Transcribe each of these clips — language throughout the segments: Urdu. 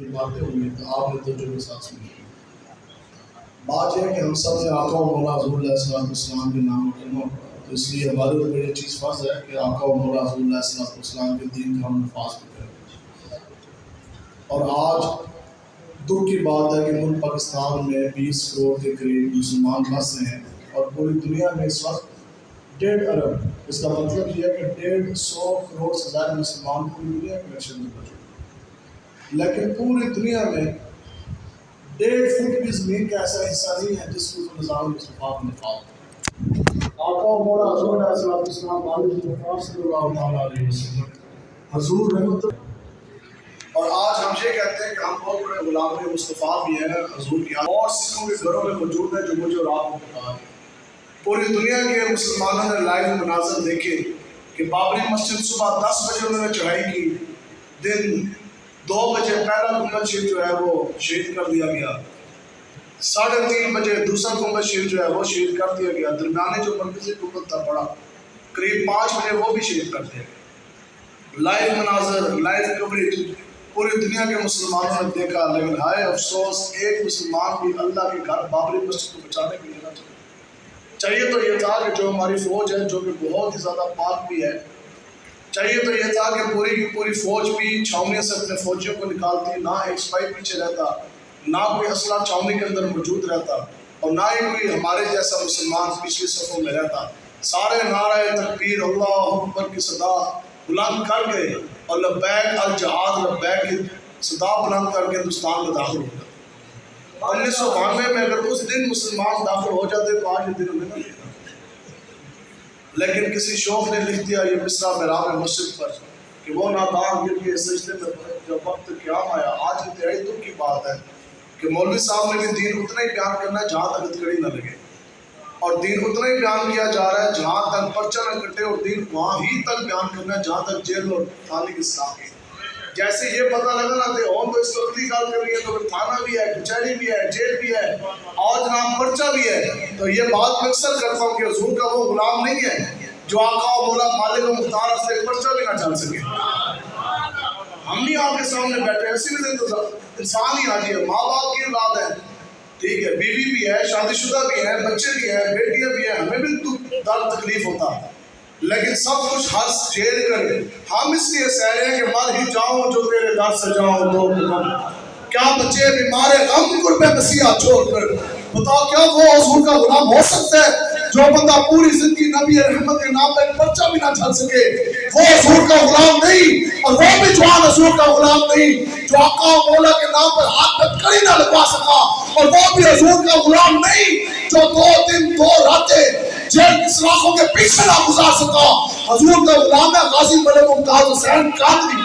باتیں ہوئی تو آپ نے توجہ کے ساتھ سنی۔ بات یہ ہے کہ ہم سب نے آقا و مولا حضور علیہ السلام کے نام کلمہ پڑھا، تو اس لیے ہمارے اوپر یہ چیز فرض ہے کہ آقا و مولا حضور علیہ السلام کے دین کا ہم نفاذ بھی کریں۔ اور آج دکھ کی بات ہے کہ ملک پاکستان میں 20 کروڑ کے قریب مسلمان بس رہے ہیں، اور پوری دنیا میں اس وقت 1.5 ارب، اس کا مطلب یہ ہے کہ 150 کروڑ سے زیادہ مسلمان پوری دنیا کے نقشے میں موجود ہیں، لیکن پوری دنیا میں 1.5 فٹ بھی زمین کا ایسا حصہ نہیں ہے جس کو نظام مصطفیٰ کا نفاذ۔ آقا و مولا حضور علیہ السلام والد مصطفیٰ صلی اللہ تعالیٰ علیہ وسلم حضور رحمت، اور آج ہم یہ کہتے ہیں کہ ہم بہت بڑے غلام مصطفیٰ بھی ہیں حضور کی، اور سکھوں کے گھروں میں موجود ہیں جو مجھے اور آپ کو پتا ہے۔ پوری دنیا کے مسلمانوں نے لائیو مناظر دیکھے کہ بابری مسجد صبح 10 بجے انہوں نے چڑھائی کی، دن 2 بجے پہلا گنبد شریف جو ہے وہ شہید کر دیا گیا، 3:30 بجے دوسرا گنبد شریف جو ہے وہ شہید کر دیا گیا، درمیانے جو مرکزی گنبد تھا بڑا قریب 5 بجے وہ بھی شہید کر دیا گیا۔ لائیو مناظر، لائیو کوریج پوری دنیا کے مسلمانوں نے دیکھا، لیکن ہائے افسوس ایک مسلمان بھی اللہ کے گھر بابری مسجد کو بچانے کے لیے نہ چاہیے۔ تو یہ تھا کہ جو ہماری فوج ہے جو کہ بہت ہی زیادہ پاک بھی ہے، چاہیے تو یہ تھا کہ پوری کی پوری فوج بھی چھاؤنی سے اپنے فوجیوں کو نکالتی، نہ ایک سپاہی پیچھے رہتا، نہ کوئی اسلحہ چھاؤنی کے اندر موجود رہتا، اور نہ ہی کوئی ہمارے جیسا مسلمان پچھلی صفوں میں رہتا۔ سارے نعرہ تکبیر اللہ اکبر کی صدا بلند کر کے اور لبیک الجہاد لبیک کی صدا بلند کر کے ہندوستان میں داخل ہو گیا۔ 1992 میں اگر اس دن مسلمان داخل ہو جاتے تو آج یہ دن ہمیں نہ دیتا، لیکن کسی شوق نے لکھ دیا یہ مصرع محراب مسجد پر کہ وہ نادان گر کے سجدے میں جب وقت قیام آیا۔ آج انتہائی دکھ کی بات ہے کہ مولوی صاحب نے بھی دین اتنا ہی بیان کرنا ہے جہاں تک ہتکڑی نہ لگے، اور دین اتنا ہی بیان کیا جا رہا ہے جہاں تک پرچہ نہ کٹے، اور دین وہاں ہی تک بیان کرنا ہے جہاں تک جیل اور تھانے کی سلاح کی۔ جیسے یہ پتہ لگا نہ تھے اور تو اس وقت کی گال کر رہی ہے تو پھر تھانہ بھی ہے، کچہری بھی ہے، جیل بھی ہے، اور جناب پرچہ بھی ہے۔ تو یہ بات میں اکثر کرتا ہوں کہ حضور کا وہ غلام نہیں ہے جو آقا و مولا مالک و مختار سے ایک پرچہ بھی نہ چل سکے۔ ہم نہیں آپ کے سامنے بیٹھے ہیں، اسی لیے تو انسان ہی آجی ہے، ماں باپ کی اولاد ہے، ٹھیک ہے، بیوی بھی ہے، شادی شدہ بھی ہے، بچے بھی ہیں، بیٹیاں بھی ہیں، ہمیں بھی درد تکلیف ہوتا ہے، لیکن سب کچھ ہنس جھیل کر ہم اس لیے سہ رہے ہیں کہ مر ہی جاؤں جو تیرے در سے جاؤں تو کیا بچے بیمار غم قرب مسیحا چھوڑ کر، بتاؤ کیا وہ حضور کا غلام ہو سکتا ہے جو بندہ پوری زندگی نبی رحمت کے نام پر پرچہ بھی نہ چل سکے؟ وہ حضور کا غلام نہیں، اور وہ بھی جوان حضور کا غلام نہیں جو آقا و مولا کے نام پر ہاتھ پہ کڑی نہ لگوا سکا، اور وہ بھی حضور کا غلام نہیں جو 2 دن 2 راتیں جیل کی سلاخوں کے پیچھے نہ گزار سکا۔ حضور کا غلام ہے غازی ملک ممتاز حسین قادری۔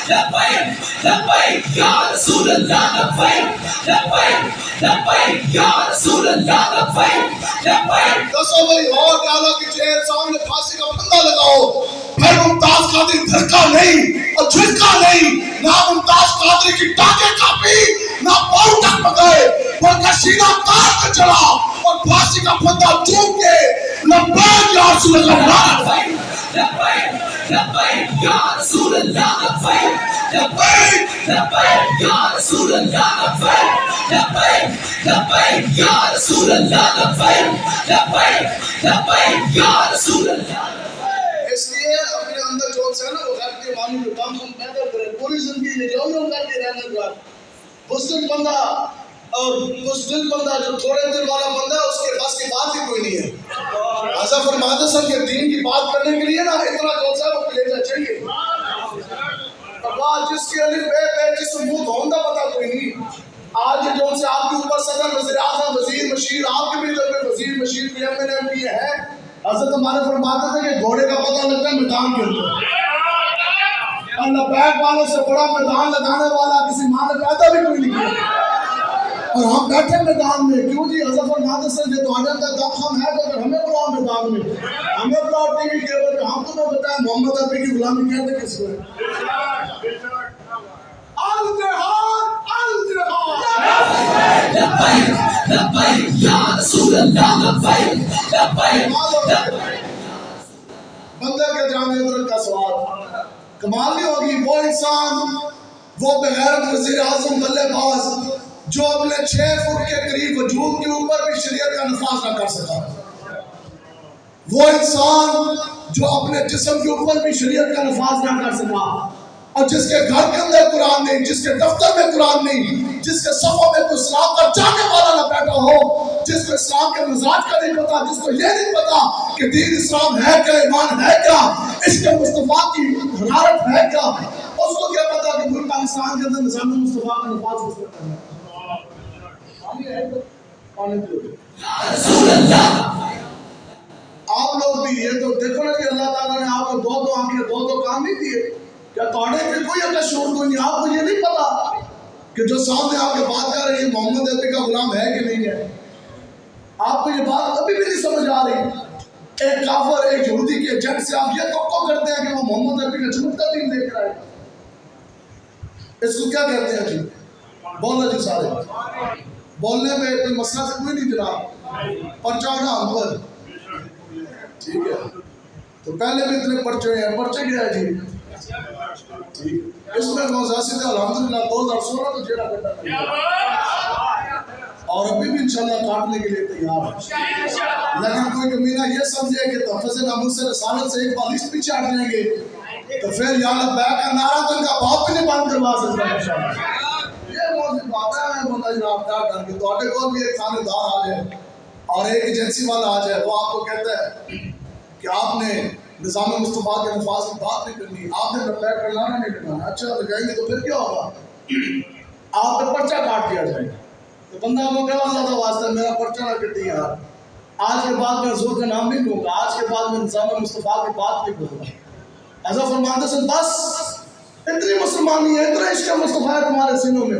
لبیک لبیک یا رسول اللہ، لبیک لبیک لبیک یا رسول اللہ، لبیک لبیک۔ دسو بھائی اور ڈالا کی جیل سامنے پھانسی کا پھندا لگاؤ، پھر ممتاز قادری دھرکا نہیں اور جھٹکا نہیں، نہ ممتاز قادری کی ٹانکیں کاپی نہ پاؤں تک پکائے، بلکہ سینہ تار کر چلا اور پھانسی کا پھندا چوم کے لبیک یا رسول اللہ، لبیک لبیک یا رسول اللہ، لبیک لبیک لبیک یا رسول اللہ، لبیک لبیک لبیک یا رسول اللہ، لبیک لبیک لبیک یا رسول اللہ۔ اس لیے اپنے اندر جو ہے نا وہ غیرت ایمانی جو کام ہم پیدا کریں، پوری زندگی میں جو کر کے رہنے کا بزدل بندہ، اور بزدل بندہ جو تھوڑے دل والا بندہ ہے اس کے بس کی بات ہی کوئی نہیں ہے۔ حضرت فرماتے ہیں کہ دین کی بات کرنے کے لیے نا اتنا جو ہے وہ کلیجہ چاہیے، اللہ جس کے علی بے جس کو منہ دھوندا پتا کوئی نہیں۔ آج جو سے آپ کے اوپر صدر وزیر اعظم وزیر مشیر آپ کے بھی لوگ وزیر مشیر P M N M P ہے، حضرت ہمارے فرماتے تھے کہ گھوڑے کا پتہ لگتا ہے میدان کے اندر، اور لبیک والوں سے بڑا میدان لگانے والا کسی ماں نے پیدا بھی کوئی نہیں کیا، اور ہم بیٹھے میدان میں کیوں جی؟ حضرت فرماتے ہیں کہ تو آنے کا دم ہم ہے تو ہمیں بلاؤ میدان میں، ہمیں بلاؤ ٹی وی کے اوپر، ہم تمہیں بتائیں محمد عربی کی غلامی کہتے کس کو ہے؟ لبیک لبیک یا رسول اللہ، لبیک لبیک۔ بندر کے جانے ادھر کا سوال کمال نہیں ہوگی، وہ انسان وہ بغیرت وزیر اعظم بلے باز جو اپنے 6 فٹ کے قریب وجود کے اوپر بھی شریعت کا نفاذ نہ کر سکا، وہ انسان جو اپنے جسم کے اوپر بھی شریعت کا نفاذ نہ کر سکا، اور جس کے گھر کے اندر قرآن نہیں، جس کے دفتر میں قرآن نہیں، جس کے صفوں میں کوئی اسلام کا چاہنے والا نہ بیٹھا ہو، جس کو اسلام کے مزاج کا نہیں پتا، جس کو یہ نہیں پتا کہ دین اسلام ہے کیا، ایمان ہے کیا، اس کے مصطفیٰ کی حرارت ہے کیا، اس کو کیا پتا کہ ملک پاکستان کے اندر نظام مصطفیٰ کا نفاذ کس طرح کرنا ہے۔ آپ لوگ بھی یہ تو دیکھو نا کہ اللہ تعالیٰ نے آپ کو 2 آنکھیں 2 کام نہیں دیے، کیا توڑے کہ کوئی اپنا شعور کوئی نہیں، آپ کو یہ نہیں پتا کہ جو سامنے آپ کے بات کر رہے ہیں محمد عربی کا غلام ہے کہ نہیں ہے؟ آپ کو یہ بات ابھی بھی نہیں سمجھ آ رہی؟ ایک کافر ایک یہودی کے ایجنٹ سے آپ یہ توقع کرتے ہیں کہ وہ محمد عربی کا جھوٹ کا دین لے کر آئے، اس کو کیا کہتے ہیں جی؟ بولنا جی سارے، بولنے میں کوئی مسئلہ سے کوئی نہیں جناب، پرچہ ہونا ہم پر، ٹھیک ہے؟ تو پہلے بھی اتنے پرچے ہیں، پرچے کیا ہے جی؟ اس میں موزاسی تھے الحمدللہ 2016 تو جیرہ کٹا کریں اور ابھی بھی انشاءاللہ کاٹنے کے لیے تیار ہے، لیکن کوئی کمینہ یہ سمجھے کہ تحفظ ناموس رسالت سے ایک بالش پیچھے ہٹ جائیں گے تو پھر یا لبیک کا نعرہ تو ان کا باپ بھی نہیں بند کروا سکتا انشاءاللہ۔ یہ موضوع باتیں ہیں بندہ جناب ڈر کے تو آٹے کو بھی ایک خانے دار آ جائے اور ایک ایجنسی والا آ جائے، وہ آپ کو کہتا ہے کہ آپ نے نظام مصطفیٰ کے نفاذ کی بات نہیں کرنی، آپ نے لبیک کا نعرہ نہیں لگانا، اچھا تو کہیں گے تو پھر کیا ہوگا؟ آپ کا پرچہ کاٹ دیا جائے گا، تو بندہ کو کہا اللہ کا واسطہ میرا پرچہ نہ کٹی یار، آج کے بعد میں حضور کا نام نہیں لوں گا، آج کے بعد میں نظام مصطفیٰ کی بات نہیں کروں گا۔ ایسا فرماتے سن بس اتنی مسلمانی ہے، اتنا عشق مصطفیٰ ہے تمہارے سینوں میں،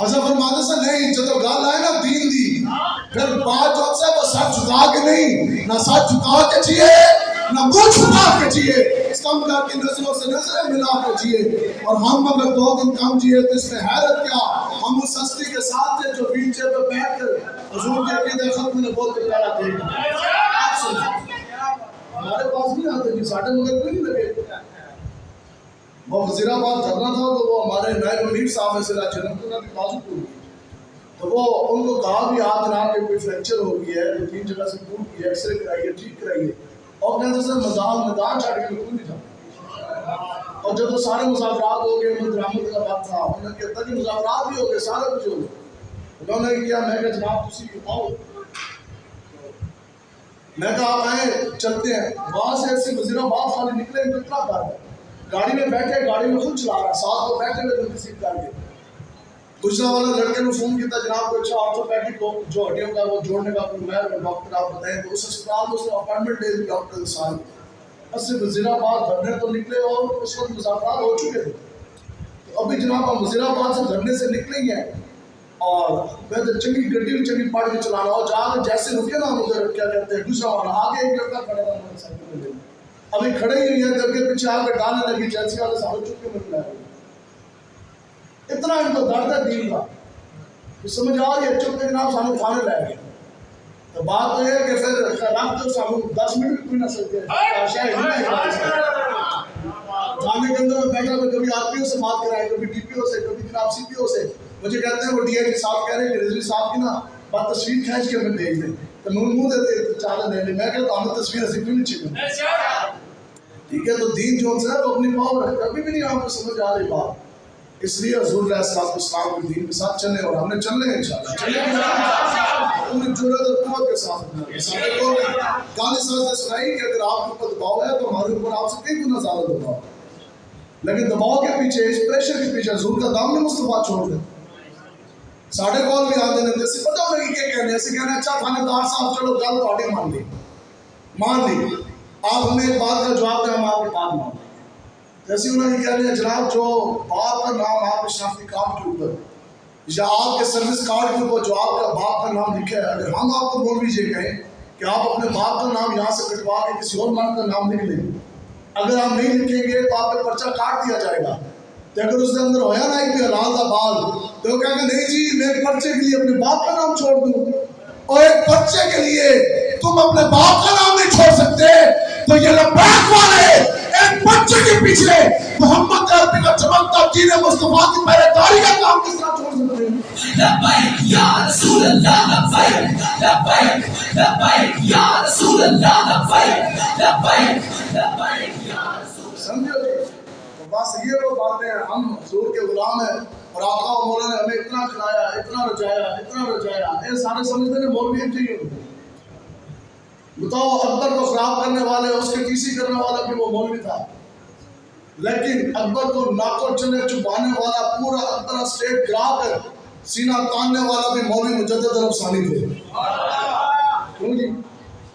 ایسا فرماتے سن نہیں جب گال آئے نا دین دی پھر بات جو سے وہ سر جھکا کے نہیں، نہ سر جھکا کے چاہیے نہ منہ چھپا کے چاہیے، اس کام کر کے نظروں سے نظریں ملا کے چاہیے، اور ہم اگر 2 دن کم جیے تو اس میں حیرت کیا، ہم اس ہستی کے ساتھ تھے جو ویل چیئر پہ بیٹھ کر حضور کے عقیدے ختم نے بول کے پہلا تھے۔ آپ سنیں ہمارے پاس نہیں آتے جی، ساڑھے مگر کوئی نہیں لگے، وہ وزیر آباد دھرنا تھا تو وہ ہمارے نائب منیر صاحب میں سے جنم کو بھی بازو ٹوٹ گئی، تو وہ ان کو کہا بھی آپ جناب کے کوئی فریکچر ہو گئی ہے تو 3 جگہ سے ٹوٹ گئی ہے، ایکس رے کرائیے ٹھیک کرائیے، اور کہتے سر میدان چھاڑ کے کوئی نہیں تھا، اور جب وہ سارے مذاکرات ہو گئے درآمد کا بات تھا، انہوں نے کہتا کہ مذاکرات بھی ہو گئے سارا کچھ ہو گیا، انہوں نے کیا میں کہا جناب تسی آؤ، میں کہا آپ آئے چلتے ہیں، وہاں سے ایسے وزیر آباد خالی نکلے کتنا کار ہے، گاڑی میں بیٹھے گاڑی میں خود چلا رہا، ساتھ کو بیٹھے ہوئے دل کسی کر کے دوسرا والا لڑکے نے فون کیا جناب کو اچھا آرتھوپیڈک کو جو ہڈیوں کا وہ جوڑنے کا کوئی میں ڈاکٹر آپ بتائیں تو اس اسپتال میں اس نے اپائنٹمنٹ لے لی ڈاکٹر سال بس سے وزیر آباد دھرنے تو نکلے اور اس وقت مذاکرات ہو چکے تھے، تو ابھی جناب ہم وزیر آباد سے دھرنے سے نکلیں گے اور میں چنگی گڈی چنگی پاڑ کے چلانا اور جا کے جیسے رکے نا ادھر کیا کہتے ہیں دوسرا والا آگے ایک لڑکا کھڑا تھا ہمارے سائیکل میں ابھی کھڑے ہی نہیں ہے جب کے پیچھے آ کے ڈالنے لگی جیسی والے سارے چپ کے مل رہے اتنا ان کو درد ہے دین کا سمجھ آ رہی ہے، چپ کے جناب سانو کھانے لے گئے، تو بات تو یہ ہے کہ پھر رکھ دو سانو 10 منٹ بھی کوئی نہ سکتے تھانے کے اندر میں بیٹھا میں کبھی آر پی او سے بات کرائے کبھی ڈی پی او سے کبھی جناب سی پی او سے، مجھے کہتے ہیں وہ ڈی آئی جی صاحب کہہ رہے ہیں کہ رضوی صاحب کی نا بات تصویر کھینچ کے ہمیں بھیج دیں، تو منہ دیتے چادر لے لیں، میں کہتا ہوں تصویر ایسی کیوں نہیں چھپی، ٹھیک ہے؟ تو دین جو ہے وہ اپنی پاور ہے، کبھی بھی نہیں آپ کو سمجھ آ رہی بات، اس لیے حضور علیہ السلام کے دین کے ساتھ چلیں اور ہم نے چلنے ہیں انشاءاللہ، چلیں گے پوری جرأت اور قوت کے ساتھ سارے کو گالی سازیں سنائی کہ اگر آپ کے اوپر دباؤ ہے تو ہمارے اوپر آپ سے کئی گنا زیادہ دباؤ، لیکن دباؤ کے پیچھے اس پریشر کے پیچھے حضور کا دامن مصطفیٰ چھوڑ دیں، ساڑھے کال بھی آتے ہیں جیسے پتہ ہوگا کہ کیا کہنے ہیں، ایسے کہنے ہیں اچھا تھانے دار صاحب چلو گل پارٹی مان لی آپ ہمیں ایک بات کا جواب دیں ہم آپ کی بات مان لیں، جیسے انہوں نے کہہ دیا جناب جو باپ کا نام آپ کے شناختی کارڈ کے اوپر یا آپ کے سروس کارڈ کے اوپر جو آپ کا باپ کا نام لکھا ہے، اگر ہم آپ کو بول لیجیے کہیں کہ آپ اپنے باپ کا نام یہاں سے کٹوا کے کسی اور مرد کا نام لکھ لیں، اگر ہم نہیں لکھیں گے تو آپ کا پرچہ کاٹ دیا جائے گا، تو اگر اس کے اندر ہویا نا ایک حلال کا بال تو وہ کہیں گے نہیں جی میں ایک پرچے کے لیے اپنے باپ کا نام چھوڑ دوں، اور ایک پرچے کے لیے تم اپنے باپ کا نام نہیں چھوڑ سکتے، تو یہ لبیک والے ایک بچے کے پیچھے محمد عربی کا چمکتا دین مصطفیٰ کی پہرےداری کا کام کس طرح چھوڑ سکتے ہیں؟ لبیک یا رسول اللہ لبیک لبیک لبیک یا رسول اللہ لبیک لبیک لبیک یا رسول اللہ. سمجھو جی، تو بس یہ لوگ باتیں ہیں، ہم حضور کے غلام ہیں اور آقا و مولا نے ہمیں اتنا کھلایا، اتنا رجایا، یہ سارے سمجھتے ہیں مولوی چاہیے. بتاؤ اکبر کو خراب کرنے والے، اس کے کسی کرنے والا بھی وہ مولوی تھا، لیکن اکبر کو ناکو چنے چھپانے والا، پورا اکبر اسٹیٹ گرا کر سینہ تاننے والا بھی مولوی مجدد عرب ثانی تھے. کیوں جی؟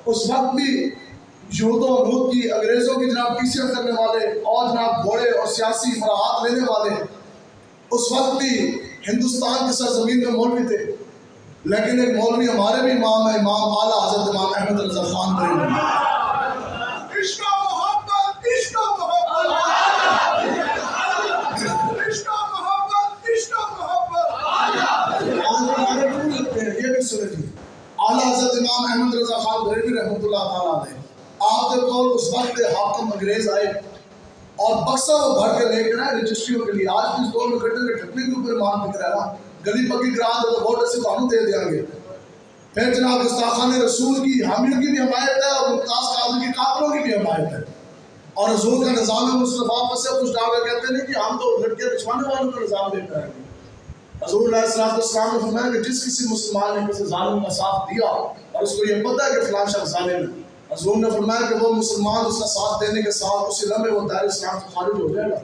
اس وقت بھی یہودوں لوگ کی، انگریزوں کی جناب پیچھے کرنے والے اور جناب گھوڑے اور سیاسی مراحات لینے والے اس وقت بھی ہندوستان کی سرزمین میں مولوی تھے. لیکن ایک مولوی ہمارے بھی امام ہے، امام اعلیٰ حضرت امام احمد رضا خان بریلوی. عشق و محبت، عشق و محبت، عشق و محبت، عشق و محبت. یہ بھی سنے جی، اعلیٰ حضرت امام احمد رضا خان بریلوی رحمۃ اللہ تعالیٰ علیہ، آپ کے قول اس وقت حاکم انگریز آئے اور بکسا وہ بھر کے لے کر آئے رجسٹریوں کے لیے. آج بھی اس دور میں گٹر کے ٹھپنے کے اوپر ایمان بک رہا ہے، گلی پکی گرا دے تو ووٹ سے قانون دے دیں گے. پھر جناب گستاخان رسول کی حامیوں کی بھی حمایت ہے اور ممتاز قادری کی قاتلوں کی بھی حمایت ہے. اور حضور کا نظام مصطفیٰ پر سے کچھ ڈال کر کہتے ہیں کہ ہم تو لڑکے رچوانے والوں کا نظام دے کر آئے. حضور علیہ السلام نے فرمایا کہ جس کسی مسلمان نے کسی ظالم کا ساتھ دیا اور اس کو یہ پتہ ہے کہ فلاں شخص ظالم ہے، حضور نے فرمایا کہ وہ مسلمان اس کا ساتھ دینے کے ساتھ اسی لمحے وہ دائرہ اسلام سے خارج ہو جائے گا.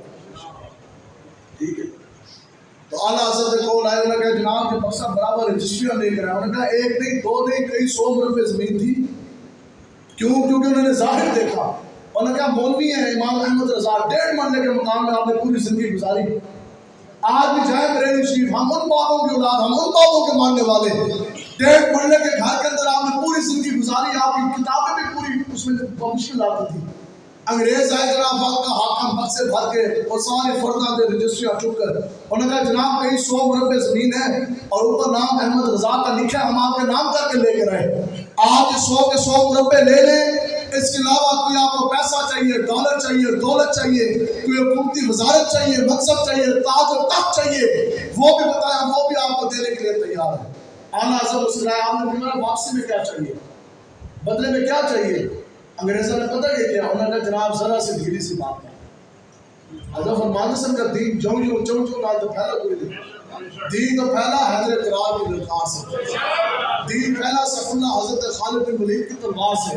ٹھیک ہے. تو اعلیٰ حضرت قول آئے، انہوں نے کہا جناب کے بکسا برابر رجسٹریاں لے کر آئے. انہوں نے کہا ایک نہیں، دو نہیں، کئی 100 مربع زمین تھی. کیوں؟ کیونکہ انہوں نے ظاہر دیکھا. انہوں نے کہا مولوی ہیں امام احمد رضا، 1.5 مرلے کے مقام میں آپ نے پوری زندگی گزاری. آج بھی جائیں بریلی شریف، ہم ان باتوں کی اولاد، ہم ان باتوں کے ماننے والے. 1.5 مرلے کے گھر کے اندر آپ نے پوری زندگی گزاری، آپ کی کتابیں بھی پوری اس میں مشکل آتی تھی. انگریز آئے جناب وقت کا حاکم بکسے بھر کے اور سارے فرداں دے رجسٹریاں چک کر انہوں نے کہا جناب کئی 100 مربع زمین ہے اور اوپر نام احمد رضا کا لکھا ہے، ہم آپ کے نام کر کے لے کے آئے. آپ 100 کے 100 مربع لے لیں. اس کے علاوہ کوئی آپ کو پیسہ چاہیے، ڈالر چاہیے، دولت چاہیے، کوئی حکومتی وزارت چاہیے، منصب چاہیے، تاج و تخت چاہیے، وہ بھی بتایا، وہ بھی آپ کو دینے کے لیے تیار ہے. اعلیٰ حضرت مسلم آپ نے فرمایا واپسی میں کیا چاہیے، بدلے میں کیا چاہیے؟ انگریزوں نے پتہ یہ کیا؟ انہوں نے جناب ذرا سی ڈھیلی سی بات ہے. حضرت فرماتے سن کا دین جوں چوں نہ تو پھیلا کوئی دین. دین تو پھیلا حیدر قرار کی للکار سے، دین پھیلا سیف اللہ حضرت خالد بن ولید کی تلوار سے،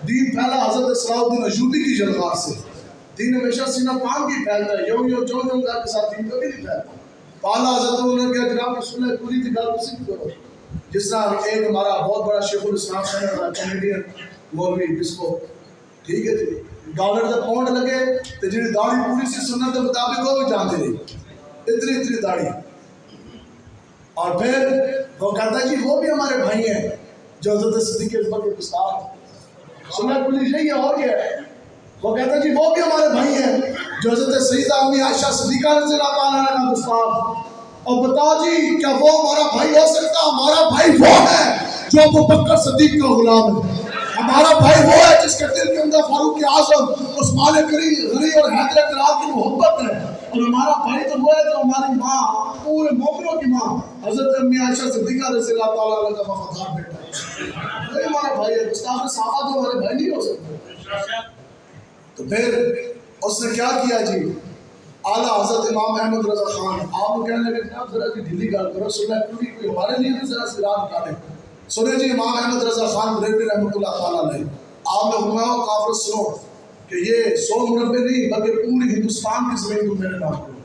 دین پھیلا حضرت صلاح الدین ایوبی کی جلوار سے. دین ہمیشہ سینہ تان کی پھیلتا ہے، یوں چوں کر کے ساتھ دین کبھی نہیں پھیلتا. اعلیٰ حضرت انہوں نے کہا جناب رسول اللہ پوری تھی گل اسی کی کرو. جس طرح ایک ہمارا بہت بڑا شیخ الاسلام ہے کینیڈین مولوی جس کو ٹھیک ہے جی ڈالر کا پاؤنڈ لگے تو جی داڑھی پوری سی سنت کے مطابق وہ بھی جانتے رہی، اتنی داڑھی. اور پھر وہ کہتا ہے جی وہ بھی ہمارے بھائی ہیں جو حضرت صدیق اکبر کے گستاخ سنت پولیس نہیں ہے اور کیا ہے. وہ کہتا ہے جی وہ بھی ہمارے بھائی ہیں جو حضرت سیدہ امی عائشہ صدیقہ رضی اللہ تعالیٰ عنہا کا گستاخ. اور بتاؤ جی کیا وہ ہمارا بھائی ہو سکتا؟ ہمارا بھائی وہ ہے جو ابو بکر صدیق کا غلام ہے. ہمارا بھائی وہ ہے جس کے دل کے اندر فاروق اعظم، عثمان غنی اور حیدر قرار کی محبت ہے. اور ہمارا بھائی تو وہ ہے جو ہماری ماں، پورے مومنوں کی ماں حضرت امی عائشہ صدیقہ رضی اللہ تعالیٰ عنہ کا وفادار بیٹا ہے. وہی ہمارا بھائی ہے. گستاخ صحابہ تو ہمارے بھائی نہیں ہو سکتے. تو پھر اس نے کیا کیا جی؟ اعلیٰ حضرت امام احمد رضا خان آپ کو کہنے لگے جناب ذرا سی ڈھیلی گل کرو، سننا پوری کوئی ہمارے لیے بھی ذرا سی راہ نکالے. سنے جی امام احمد رضا خان بریلوی رحمۃ اللہ تعالیٰ علیہ، آپ نے فرمایا کافر سنو کہ یہ 100 مربع نہیں بلکہ پوری ہندوستان کی زمین کو میرے نام کرو.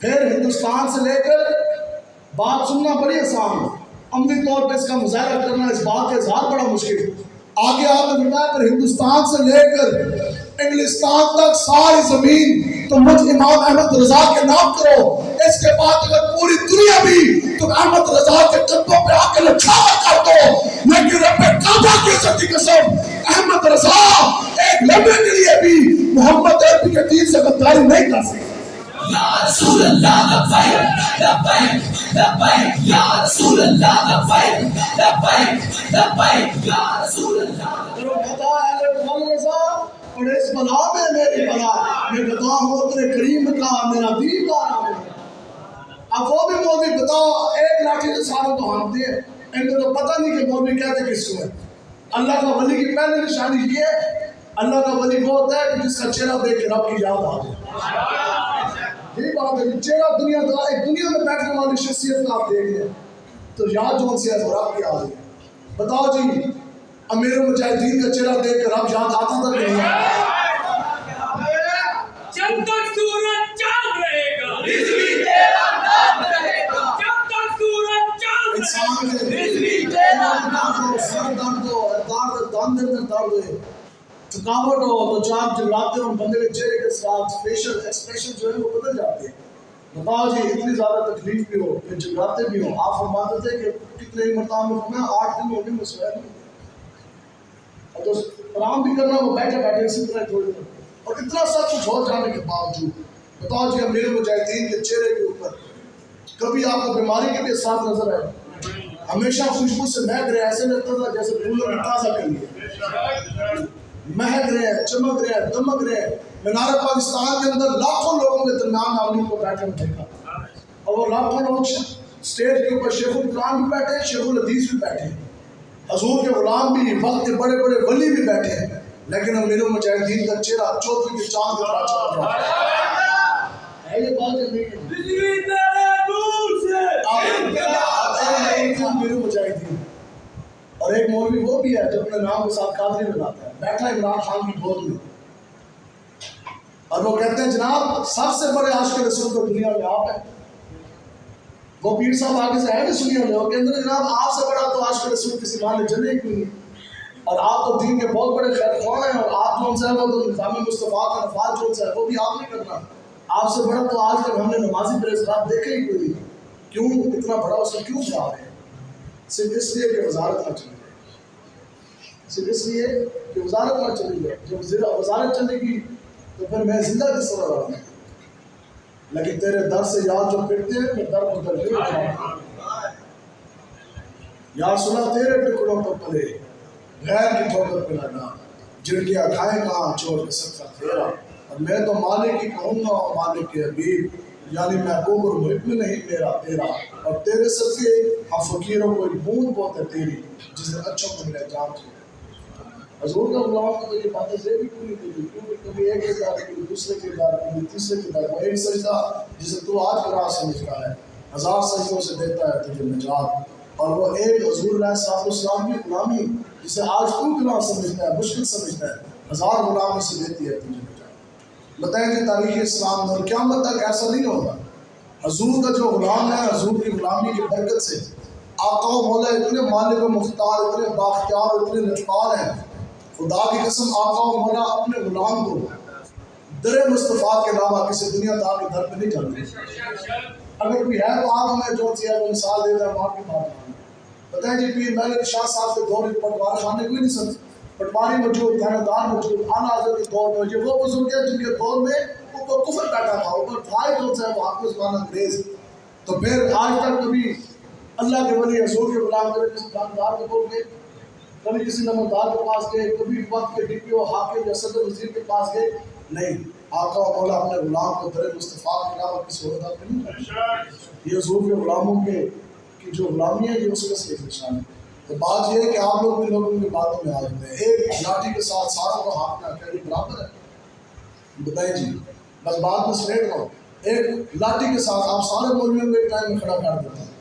پھر ہندوستان سے لے کر بات سننا بڑی آسان ہے، عملی طور پہ اس کا مظاہرہ کرنا، اس بات کا اظہار بڑا مشکل. آگے آپ نے فرمایا پھر ہندوستان سے لے کر انگلستان تک ساری زمین تو مجھ امام احمد رضا کے نام کرو. اس کے بعد اگر پوری دنیا بھی تم احمد رضا کے قدموں پہ آ کے لچھاوا کر دو، لیکن رب کعبہ کی عزت کی قسم احمد رضا ایک لمحے کے لیے بھی محمد عربی کے دین سے غداری نہیں کر سکتے. یا رسول اللہ لبیک لبیک لبیک یا رسول اللہ لبیک لبیک لبیک یا رسول اللہ. اور اس بلا میں میری بلا، میں بتا ہوں اتنے کریم کا میرا دین کا نام ہے۔ اب وہ بھی مولوی بتاؤ ایک لاٹھی سے ساروں کو ہانکتے ہیں، ان کو تو پتہ نہیں کہ مولوی کہتے کس کو ہے۔ اللہ کا ولی کی پہلی نشانی یہ ہے، اللہ کا ولی وہ ہوتا ہے کہ جس کا چہرہ دیکھ کے رب کی یاد آ جائے۔ یہی بات ہے، چہرہ دنیا میں بیٹھنے والی شخصیت کا آپ دیکھ لیں تو یاد جو ان سے ہے تو رب کی آ جائے۔ بتاؤ جی، امیر المجاہدین کا چہرہ دیکھ کر رب یاد آتا تھا کہ نہیں؟ جب تک سورج چاند رہے گا، رضوی تیرا نام رہے گا، جب تک سورج چاند انسان کے رضوی تیرا نام ہو، سر درد ہو، داندے میں درد ہو، تھکاوٹ ہو تو جب جلاتے ہو بندے کے چہرے کے ساتھ فیشل ایکسپریشن جو ہے وہ بدل جاتے ہیں۔ بتاؤ جی، اتنی زیادہ تکلیف بھی ہو پھر جلاتے بھی ہو، آپ فرماتے تھے کہ کتنے ہی مرتبہ میں فرمایا 8 دن ہونے میں سویا نہیں، اور تو آرام بھی کرنا وہ بیٹھے بیٹھے اسی طرح تھوڑی دیر، اور اتنا سب کچھ ہو جانے کے باوجود بتاؤ جی، امیر مجاہدین کے چہرے کے اوپر کبھی آپ کو بیماری کے بھی اثرات نظر آئے؟ ہمیشہ خوشبو سے مہک رہے، ایسے لگتا تھا جیسے پھولوں کی تازہ کلی ہے، مہک رہے ہیں، چمک رہے ہیں، دمک رہے ہیں۔ مینار پاکستان کے اندر لاکھوں لوگوں کے درمیان آپ نے کو بیٹھے ہوئے دیکھا، اور وہ لاکھوں لوگ اسٹیج کے اوپر شیخ القرآن بھی بیٹھے ہیں، شیخ الحدیث بھی بیٹھے ہیں، حضور کے غلام بھی، وقت کے بڑے بڑے ولی بھی بیٹھے ہیں، لیکن امیر المجاہدین کا چہرہ چودھری کے چاند کی طرح چمک رہا ہے۔ یہ بات نہیں ہے، رضوی تیرے نور سے امیر المجاہدین۔ اور ایک مولوی وہ بھی ہے جو اپنے نام کے ساتھ قادری لگاتا ہے، بیٹھا عمران خان کی گود میں، اور وہ کہتے ہیں جناب سب سے بڑے عاشق رسول تو دنیا میں آپ ہیں۔ وہ پیر صاحب آگے سے ہے بھی سنی ہونے، وہ کہتے ہیں جناب آپ سے بڑا تو عاشق رسول کسی ماں نے جنے کیوں نہیں، اور آپ تو دین کے بہت بڑے خیر خواہ ہیں، اور آپ جو ان سے ہے وہ تو نظام مصطفیٰ کا نفاذ جو ان سے ہے وہ بھی آپ نہیں کرنا، آپ سے بڑا تو آج تک ہم نے نمازی پرہیزگار دیکھے ہی کوئی نہیں، کیوں اتنا بڑا اس کو کیوں بتا رہے ہیں؟ صرف اس لیے کہ وزارت نہ چلی جائے، صرف اس لیے کہ وزارت نہ چلی جائے، جب وزارت چلے گی تو پھر میں زندہ کس طرح رہوں گا؟ لیکن تیرے در سے یاد جو پھرتے ہیں میں در کو در نہیں اٹھاؤں، یا سنا تیرے ٹکڑوں پر پلے غیر کی ٹھوکر پہ لگا، جھڑکیاں کھائیں کہاں چور کے صدقہ تیرا، اور میں تو مالک ہی کہوں گا اور مالک کے حبیب، یعنی محبوب اور محب میں نہیں میرا تیرا، اور تیرے صدقے ہم فقیروں کو ایک بوند بہت ہے تیری جسے اچھوں کو ملے جام چھو۔ حضور کا غلام کو یہ باتیں سے بھی پوری کی تھی، کیونکہ کبھی ایک کردار، کبھی دوسرے کردار، کبھی تیسرے کردار، وہ ایک سجدہ جسے تو آج کا راز سمجھتا ہے 1000 سجدوں سے دیتا ہے تجھے نجات، اور وہ ایک حضور علیہ السلام کی غلامی جسے آج تو گناہ سمجھتا ہے، مشکل سمجھتا ہے، 1000 غلاموں سے دیتی ہے تجھے نجات۔ بتائیں کہ تاریخ اسلام میں قیامت تک ایسا نہیں ہوگا، حضور کا جو غلام ہے حضور کی غلامی کی برکت سے آقا و مولا اتنے مالک و مختار، اتنے بااختیار، اتنے لطفال ہیں، خدا کی قسم آقا و مولا اپنے غلام کو در مصطفیٰ کے علاوہ کسی دنیا دار کے در پہ نہیں جاتے۔ اگر کوئی ہے تو آپ ہمیں جو سی ہے وہ مثال دے دیں، ہم آپ کی بات مانیں۔ بتائیں جی پیر مہر شاہ صاحب کے دور میں پٹوار خانے کوئی نہیں سمجھ، پٹواری موجود، تھانہ دار موجود، اعلیٰ حضرت کے دور میں، یہ وہ بزرگ ہیں جن کے دور میں اوپر کفر بیٹھا تھا، اوپر تھا ہی جو ہے وہ آپ کو زبان انگریز، تو پھر آج تک کبھی اللہ کے ولی حضور کے غلام کرے کسی جاندار کے دور میں، کبھی کسی نمبردار کے پاس گئے، کبھی وقت کے ڈی پی او حاکم یا صدر وزیر کے پاس گئے، نہیں، آقا و مولا اپنے غلام کو در مصطفیٰ کے علاوہ کسی اور پر نہیں کرتے۔ یہ حضور کے غلاموں کی جو غلامی ہے یہ اس میں سے ایک نشان ہے۔ تو بات یہ ہے کہ آپ لوگ بھی لوگوں کی باتوں میں آ جاتے ہیں، ایک لاٹھی کے ساتھ ساروں کو ہاتھ میں کیا یہ برابر ہے؟ بتائیں جی، بس بات میں سمیٹ رہا ہوں، ایک لاٹھی کے ساتھ آپ سارے مولویوں کو ایک ٹائم میں کھڑا کر دیتے ہیں،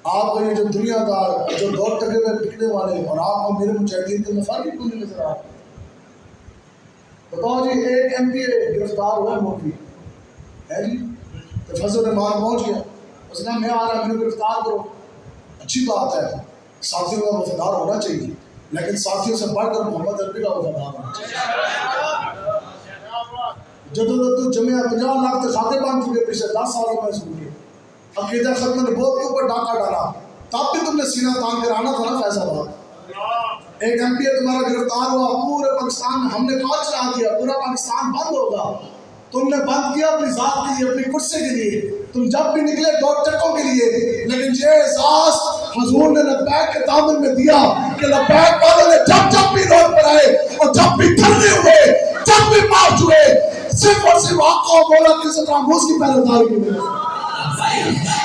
آپ کو یہ جو دنیا دار جو دور ٹکے ہوئے بکنے والے اور آپ کو میرے مجاہدین کے مفاد کیوں نہیں نظر آ رہے؟ بتاؤ جی، ایک ایم پی اے گرفتار ہوا ہے مولوی ہے جی، تو فضل الرحمان پہنچ گیا، اس نے میں آ رہا میرے گرفتار کرو، اچھی بات ہے، ساتھیوں کا وفادار ہونا چاہیے، لیکن ساتھیوں سے بڑھ کر محمد عربی کا وفادار ہونا چاہیے۔ جدوجہد جمعہ 50 لاکھ کے کھاتے بند چکے پچھلے 10 سالوں میں سن کے، عقیدہ ختم نے بہت کے اوپر ڈاکہ ڈالا، تب بھی تم نے سینہ تان کر آنا تھا نا فیصل آباد۔ ایک ایم پی اے تمہارا گرفتار ہوا، پورے پاکستان میں ہم نے کال چلا دیا، پورا پاکستان بند ہوگا، تم نے بند کیا اپنی ذات کے لیے، اپنی کرسی کے لیے، تم جب بھی نکلے 2 ٹکوں کے لیے، لیکن یہ احساس حضور نے لبیک کے دامن میں دیا کہ لبیک والوں نے جب بھی روڈ پر آئے اور جب بھی دھرنے ہوئے جب بھی مارچ ہوئے صرف اور صرف آقا و مولا کی عزت ناموس کی پہرےداری کی وجہ سے.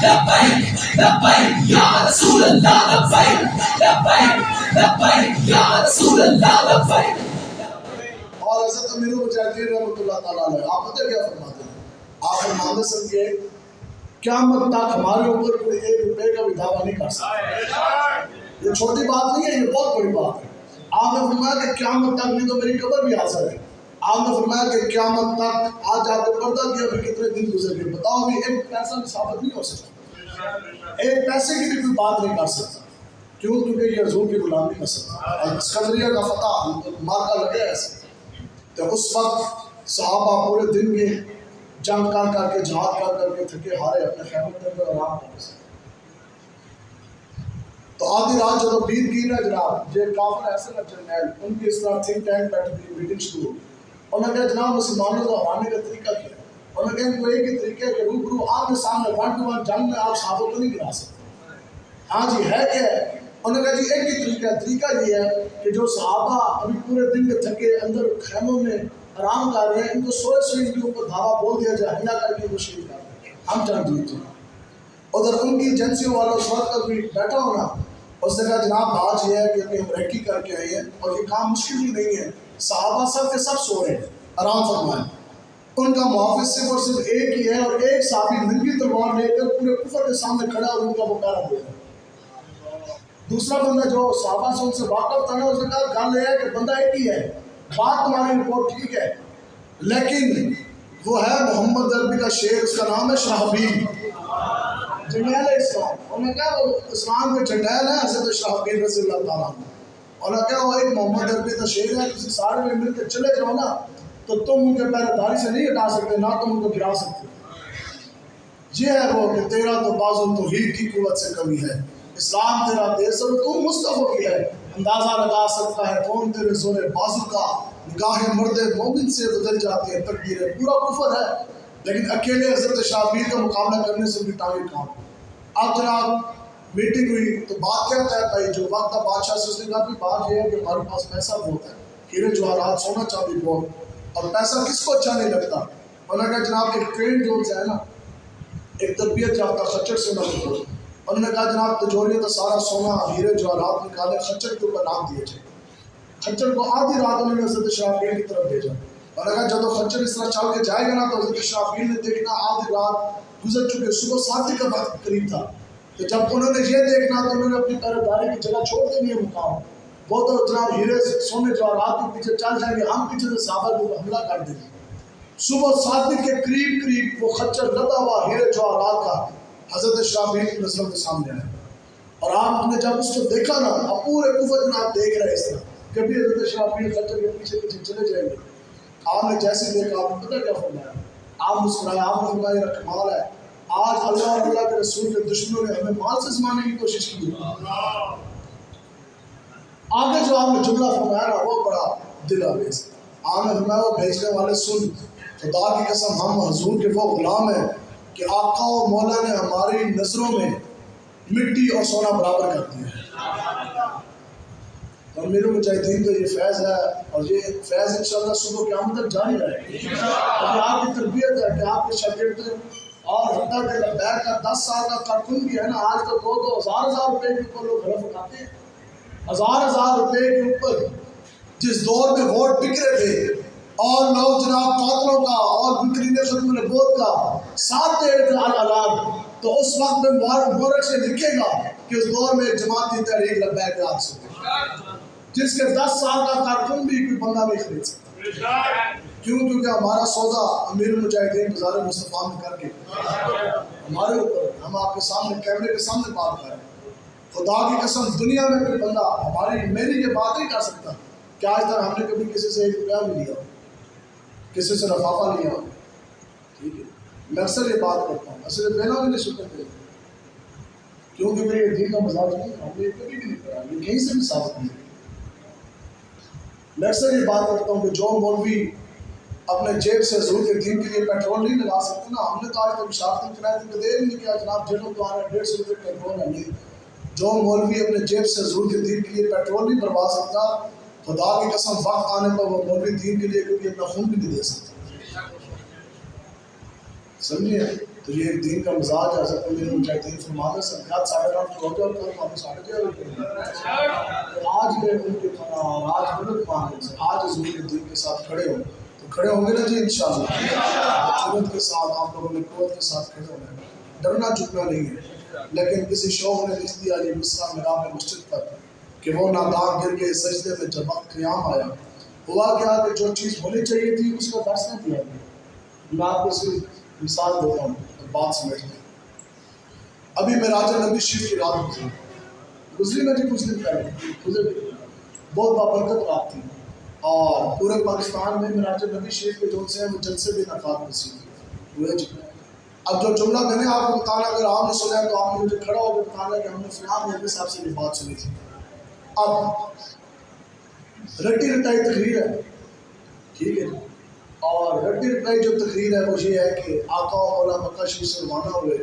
لبیک لبیک یا رسول اللہ لبیک لبیک لبیک یا رسول اللہ لبیک. اور حضرت امیر المجاہدین رحمۃ اللہ تعالیٰ علیہ آپ پتہ کیا فرماتے ہیں؟ آپ فرماتے ہیں کہ قیامت تک ہمارے اوپر کوئی 1 روپے کا بھی دعویٰ نہیں کر سکتا. یہ چھوٹی بات نہیں ہے، یہ بہت بڑی بات ہے. آپ نے فرمایا کہ قیامت تک نہیں تو میری قبر بھی حاضر ہے. آپ نے فرمایا کہ قیامت تک آج آپ نے پردہ کیا بھی کتنے دن گزر گئے، بتاؤ بھی 1 پیسہ بھی ثابت نہیں ہو سکتا، 1 پیسے کی بھی کوئی بات نہیں کر سکتا. کیوں؟ کیونکہ یہ حضور کی غلامی کر سکتا. اور اسکندریہ کا فتح مارکا لگے ایسے تو اس وقت صحابہ پورے دن کے جنگ کر کے جہاد کر کے تھکے ہارے اپنے خیمے کے اندر آرام کر سکتے. تو آدھی رات جب بیت گئی نا جناب، یہ کافر ایسے نہ جرنیل ان کی اس طرح تھنک ٹینک بیٹھ گئی، میٹنگ شروع ہوئی. انہوں نے کہا جناب مسلمانوں کو ہرانے کا طریقہ کیا ہے؟ انہوں نے کہا ان کو ایک ہی طریقہ ہے کہ روبرو آمنے سامنے 1 to 1 جنگ میں آپ صحابہ کو نہیں گرا سکتے. ہاں جی ہے کیا ہے؟ انہوں نے کہا جی ایک ہی طریقہ یہ ہے کہ جو صحابہ ابھی پورے دن کے تھکے اندر خیموں میں آرام کر رہے ہیں، ان کو سوئے ان کے اوپر دھاوا بول دیا جائے، حملہ کر کے وہ شہید کر دیں، ہم جنگ جیت جائیں. ادھر ان کی ایجنسیوں والا اس وقت کا بھی بیٹھا ہونا، اس نے کہا جناب بات یہ ہے کہ ہم ریکی کر کے آئے ہیں اور یہ کام مشکل بھی نہیں ہے. صحابہ سب کے سب سو رہے ہیں، آرام فرمائیں. ان کا محافظ صرف اور صرف ایک ہی ہے اور ایک صحابی ننگی تلوار لے کر پورے کفر کے سامنے کھڑا اور ان کا مقابلہ دے رہا ہے. دوسرا بندہ جو صحابہ سے ان سے واقف تھا نا، اس نے کہا گل یہ ہے کہ بندہ ایک ہی ہے، بات تمہاری رپورٹ ٹھیک ہے، لیکن وہ ہے محمد عربی کا شیر، اس کا نام ہے شرحبیل جنیل اسلام. انہوں نے کہا وہ اسلام کے جنیل ہے حضرت شرحبیل رضی اللہ تعالیٰ عنہ. انہوں نے کہا وہ ایک محمد عربی کا شیر ہے، کسی سارے میں مل کے چلے جاؤ نا تو تم ان کے پہرے داری سے نہیں ہٹا سکتے، نہ تم ان کو گرا سکتے. یہ ہے وہ کہ تیرا تو بازو توحید کی قوت سے کمی ہے، اسلام تیرا تیز ہے، تو مصطفیٰ کی ہے، اندازہ لگا سکتا ہے کون تیرے زور بازو کا. نگاہ مرد مومن سے بدل جاتی ہے تقدیریں، پورا کفر ہے لیکن اکیلے حضرت شرحبیل کا مقابلہ کرنے سے بھی تعمیر کام. اب جناب میٹنگ ہوئی تو بات کیا طے پائی، جو وقت کا بادشاہ سے اس نے کہا کہ بات یہ ہے کہ ہمارے پاس پیسہ بہت ہے، ہیرے جواہرات سونا چاندی بہت، اور پیسہ کس کو اچھا نہیں لگتا. انہوں نے کہا جناب ایک ٹرینڈ جو ہے نا، ایک تربیت یافتہ خچر سے نہ ہو. انہوں نے کہا جناب تجوری تو سارا سونا ہیرے جواہرات نکالے خچر کے اوپر نام دیے جائے. خچر کو آدھی رات انہوں نے حضرت شرحبیل کی طرف بھیجا. انہوں نے کہا جب خچر اس طرح چل کے جائے گا نا تو حضرت شرحبیل نے دیکھنا آدھی رات گزر چکے، صبح 7 کا وقت قریب تھا. تو جب انہوں نے یہ دیکھنا تو انہوں نے اپنی پہرےداری کی جگہ چھوڑ دینی ہے مقام. وہ تو جناب ہیرے سونے جواہرات کے پیچھے چل جائیں گے، ہم پیچھے سے صحابہ کو حملہ کر دیں گے. صبح 7 کے قریب وہ خچر لدا ہوا ہیرے جواہرات کا حضرت شرحبیل کی نظروں کے سامنے آیا. اور آپ نے جب اس کو دیکھا نا، اب پورے کفر میں آپ دیکھ رہے ہیں اس طرح کبھی حضرت شرحبیل خچر کے پیچھے چلے جائیں گے. آپ نے جیسے دیکھا آپ نے پتہ کیا فرمایا؟ آپ مسکرائے، آپ نے فرمایا یہ کمال ہے، آج اللہ اور اللہ کے رسول کے دشمنوں نے ہمیں مال سے زمانے کی کوشش کی. آگے جو آپ نے جملہ فرمایا نا وہ بڑا دل آویز. آپ نے فرمایا وہ بھیجنے والے سن، خدا کی قسم ہم حضور کے وہ غلام ہیں کہ آقا و مولا نے ہماری نظروں میں مٹی اور سونا برابر کر دیا ہے. اور میرے مجاہدین کا یہ فیض ہے اور یہ فیض انشاءاللہ صبح قیامت تک جاری رہے گا. اور آپ کی تربیت ہے کہ آپ کے شاگرد اور حتیٰ کہ لبیک کا 10 سال کا کارکن بھی ہے نا، آج تو 2 ہزار روپے کے اوپر لوگ گھر اٹھاتے ہیں. 1000 روپے کے اوپر جس دور میں ووٹ بک رہے تھے اور لوگ جناب قاتلوں کا اور بکرین ختم نبوت کا ساتھ دے رہے تھے الگ، تو اس وقت میں مورخ سے لکھے گا کہ اس دور میں ایک جماعتی تحریک لبیک کے ہاتھ سے جس کے 10 سال کا کارکن بھی کوئی بندہ نہیں خرید سکتا. کیوں؟ کیونکہ ہمارا سودا امیر المجاہدین بازار مصطفیٰ میں کر کے ہمارے اوپر، ہم آپ کے سامنے کیمرے کے سامنے بات کر رہے ہیں. خدا کی قسم دنیا میں کوئی بندہ میری یہ بات نہیں کر سکتا کہ آج تک ہم نے کبھی کسی سے 1 روپیہ بھی لیا، کسی سے لفافہ لیا. ٹھیک ہے، میں اکثر یہ بات کرتا ہوں، اصل پہلا بھی نہیں سنتے تھے کیونکہ میرے دین کا مزاج نہیں، ہم نے کبھی بھی نہیں کرا، یہ کہیں سے بھی ثابت نہیں. میں اکثر یہ بات کرتا ہوں کہ جو مولوی اپنے جیب سے حضور کے دین کے لیے پیٹرول نہیں لگا سکتے نا، ہم نے تو آج تک بشارتیں قرائت کو دیر نہیں کیا جناب جنہوں تو آ رہے 150 روپے پیٹرول ہے. نہیں، جو مولوی اپنے جیب سے حضور کے دین کے لیے پیٹرول نہیں بھروا سکتا خدا کی قسم وقت آنے پر وہ مولوی دین کے لیے کبھی اپنا خون بھی نہیں دے سکتا. سمجھے؟ تو یہ ایک دین کا مزاج ہے. حضرت امیر مجاہدین فرماتے ہیں سنکات 8:30 ہو جاؤ کل ہم 6:30 آج گئے ان کے کھانا اور آج مدد مانگے سے آج حضور کے دین کے ساتھ کھڑے ہو تو کھڑے ہوں گے نا جی انشاءاللہ. جرأت کے ساتھ آپ لوگوں نے قوت کے ساتھ کھڑے ہونا ہے. ڈرنا جھکنا نہیں ہے. لیکن کسی شوق نے لکھ دیا یہ مصرع میراب مسجد پر کہ وہ نادان گر کے سجدے میں جب وقت قیام آیا ہوا کیا کہ جو چیز ہونی چاہیے تھی اس کا درس نہیں دیا گیا. میں آپ کو صرف مثال دیتا ہوں بات سمجھتے ہیں. ابھی معراج نبی شریف کی رات گزری میں جی کچھ دن پہلے گزری بہت بابرکت رات تھی اور پورے پاکستان میں معراج نبی شریف کے جلسے ہیں وہ جلسے بھی نقاب نصیب ہوئے جی. اب جو جملہ میں نے آپ کو بتانا اگر آپ نے سنا ہے تو آپ نے مجھے کھڑا ہو کے بتانا کہ ہم نے فلاں مولوی صاحب سے یہ بات سنی تھی. اب رٹی رٹائی تقریر ہے ٹھیک ہے اور رٹی رٹائی جو تقریر ہے وہ یہ ہے کہ آقا و مولا مکہ شریف سے روانہ ہوئے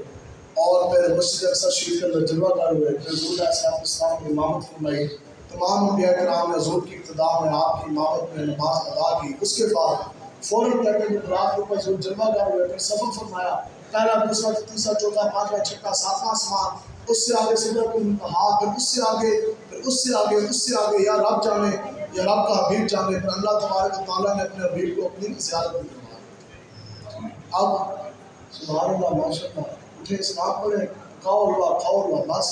اور پھر مسجد اقصی شریف کے اندر جلوہ گر ہوئے. پھر حضور علیہ السلام نے امامت فرمائی. تمام انبیاء کرام نے حضور کی اقتداء میں آپ کی امامت میں نماز ادا کی. اس کے بعد فوراً کہتے ہیں رات کے اوپر حضور جلوہ گر ہوئے. پھر سفر فرمایا پہلا دوسرا تیسرا چوتھا پانچواں چھٹا ساتواں آسمان اس سے آگے سدرۃ المنتہا پھر اس سے آگے پھر اس سے آگے اس سے آگے یا رب جانے یا رب کا حبیب جانے. پھر اللہ تبارک و تعالیٰ نے اپنے حبیب کو اپنی زیارت بھی کروائی. اب سبحان اللہ ماشاء اللہ اٹھے اسلام پڑھے کھاؤ اللہ بس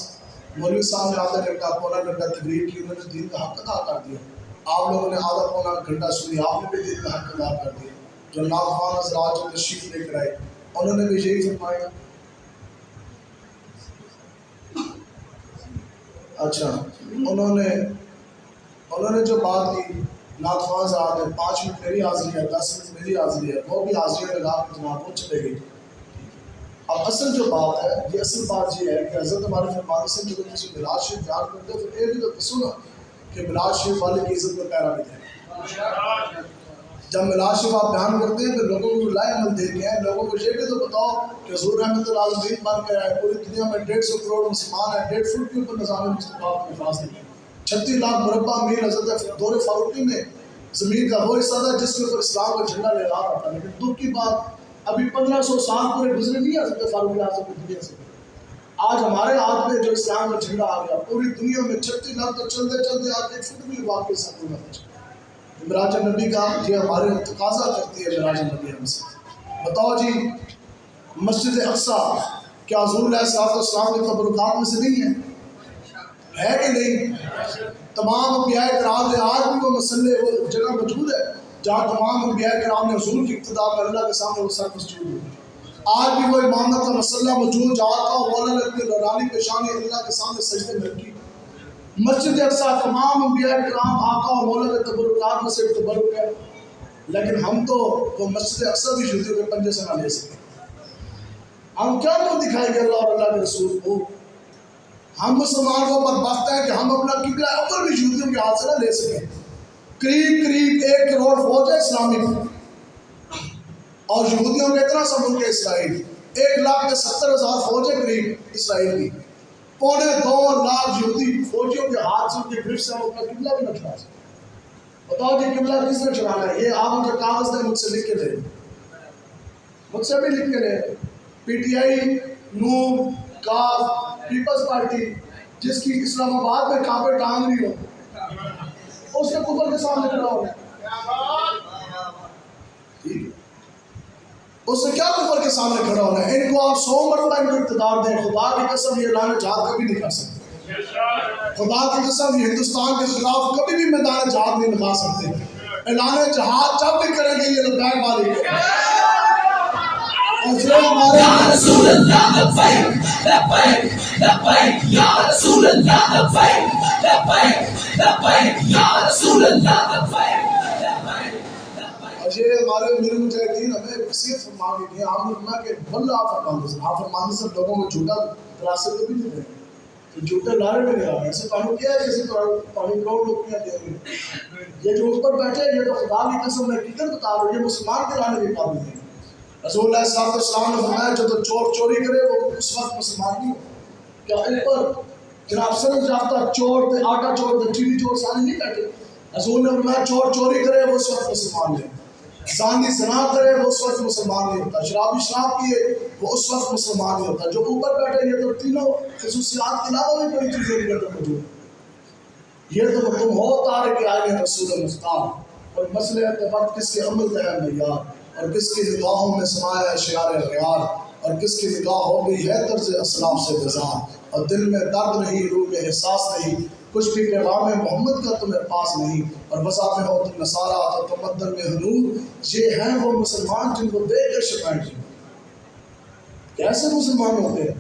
مولوی صاحب نے آدھا گھنٹہ پونا گھنٹہ تقریر کی. انہوں نے دین کا حق ادا کر دیا. آپ لوگوں نے آدھا پونا گھنٹہ سنی آپ نے بھی دین کا حق ادا کر دیا. جو ناخوان حضرات جو تشریف لے کر آئے انہوں نے بھی یہی فرمایا. اچھا انہوں نے جو بات کی ناخوان حضرات نے 5 منٹ میری حاضری ہے 10 منٹ میری حاضری ہے وہ بھی حاضری لگا کے جناب وہ چلے گئی. اب اصل جو بات ہے یہ اصل بات یہ ہے کہ حضرت ہمارے فرمان سے جب کسی معراج شریف بیان کرتے ہیں پھر یہ بھی تو سنا کہ معراج شریف والے کی عزت میں پیرا بھی دیں. جب معراج شریف آپ بیان کرتے ہیں پھر لوگوں کو لائے عمل دے کے ہیں. لوگوں کو یہ بھی تو بتاؤ کہ حضور رحمۃ اللہ علیہ بن کے آئے پوری دنیا میں 150 کروڑ مسلمان ہیں 1.5 فٹ کے اوپر نظام مصطفیٰ کے نفاذ نہیں ہے. 36 لاکھ مربع میل حضرت دور فاروقی میں زمین کا وہ حصہ تھا جس کے اوپر اسلام کا جھنڈا لہرا رہا تھا. لیکن دکھ کی بات ابھی 1500 سال پورے گزرے نہیں حضرت فاروق اعظم کی دنیا سے. آج ہمارے ہاتھ میں جو اسلام کا جھنڈا آ گیا پوری دنیا میں 36 لاکھ تک چلتے چلتے آج 1 فٹ بھی واقعی ساتھ ہونا پڑا. معراج نبی کا یہ ہمارے تقاضا کرتی ہے. معراج نبی ہم سے بتاؤ جی مسجد اقصی کیا حضور علیہ السلام کے تبرکات میں سے نہیں ہے کہ نہیں؟ تمام انبیاء کرام نے آج بھی وہ مسئلے وہ جگہ موجود ہے جہاں تمام انبیاء کرام نے حضور کی اقتداء میں اللہ کے سامنے وہ سر مسجود ہوئی. آج بھی وہ امامت کا مسئلہ موجود جہاں کا مولا نے اپنی نورانی پیشانی اللہ کے سامنے سجدے میں رکھی. مسجد اقصی تمام انبیاء کرام آقا اور مولا کے تبرکات میں سے ایک تبرک ہے. لیکن ہم تو وہ مسجد اقصی بھی یہودیوں کے پنجے سے نہ لے سکتے. ہم کیا تو دکھائیں گے اللہ اور اللہ کے رسول کو؟ ہم مسلمان کو بدبخت ہیں کہ ہم اپنا قبلہ اول بھی یہودیوں کے ہاتھ سے نہ لے سکیں. قریب 1 کروڑ فوج ہے اسلامی اور یہودیوں کا اتنا سا ملک ہے اسرائیل 1,70,000 فوج ہے قریب اسرائیل کی. 2.25 لاکھ یہودی فوجیوں کے ہاتھ سے ان کے گرفت سے ہم اپنا قبلہ بھی نہ چلا سکتے. بتاؤ جی قبلہ کس نے چلانا ہے؟ یہ آپ مجھے کاغذ دیں مجھ سے لکھ کے دیں مجھ سے بھی لکھ کے دیں. پی ٹی آئی نون کاف پیپلز پارٹی جس کی اسلام آباد میں کعبے ٹانگ رہی ہو اس کے کفر کے سامنے کھڑا ہو اس سے کیا کفر کے سامنے کھڑا ہونا ہے؟ ان کو آپ 100 مرتبہ ان کو اقتدار دیں خدا کی قسم یہ اعلان جہاد کبھی نہیں کر سکتے. خدا کی قسم یہ ہندوستان کے خلاف کبھی بھی میدان جہاد نہیں لگا سکتے. اعلان جہاد جب بھی کریں گے یہ لبیک والی یا رسول اللہ لبیک لبیک لبیک یا رسول اللہ لبیک لبیک لبیک یا رسول اللہ لبیک لبیک. یہ ہمارے امیر مجاہدین ہمیں وصیت فرما کے گئے. آپ نے فرمایا کہ بل آپ فرماندے سے لوگوں کو جھوٹا راستے پہ بھی نہیں دیں تو جھوٹے نعرے میں نہیں آ رہے. ایسے پانی کیا ہے جیسے پانی کروڑ لوگ کیا دیں گے. یہ جو اوپر بیٹھے یہ تو خدا کی قسم میں حقیقت بتا رہا ہوں یہ مسلمان کے لانے کے قابل نہیں. رسول اللہ صلی اللہ علیہ وسلم نے فرمایا جو تو چور چوری کرے وہ اس وقت مسلمان نہیں ہو. کیا اوپر جناب سرد یافتہ چور تھے آٹا چور تھے چینی چور سارے نہیں بیٹھے رسول نے فرمایا چور چوری کرے وہ اس وقت مسلمان نہیں، زانی زنا کرے وہ اس وقت مسلمان نہیں ہوتا، شرابی شراب پیے وہ اس وقت مسلمان نہیں ہوتا۔ جو اوپر بیٹھے یہ تو تینوں خصوصیات کے علاوہ بھی بڑی چیزیں بھی موجود ہیں۔ یہ تو تم ہو تارک آئے رسول مختار، اور مسئلہ وقت کس کے عمل کا ہے معیار، اور کس کی نگاہوں میں سمایا ہے شعار غیار، اور کس کی نگاہ ہو گئی ہے طرز اسلاف سے بیزار، اور دل میں درد نہیں روح میں احساس نہیں، کچھ بھی پیغام محمد کا تمہیں پاس نہیں، اور وضع میں ہو تم نصارہ تو تمدن میں حنود، یہ ہیں وہ مسلمان جن کو دیکھ کر شکایت کی۔ کیسے مسلمان ہوتے ہیں؟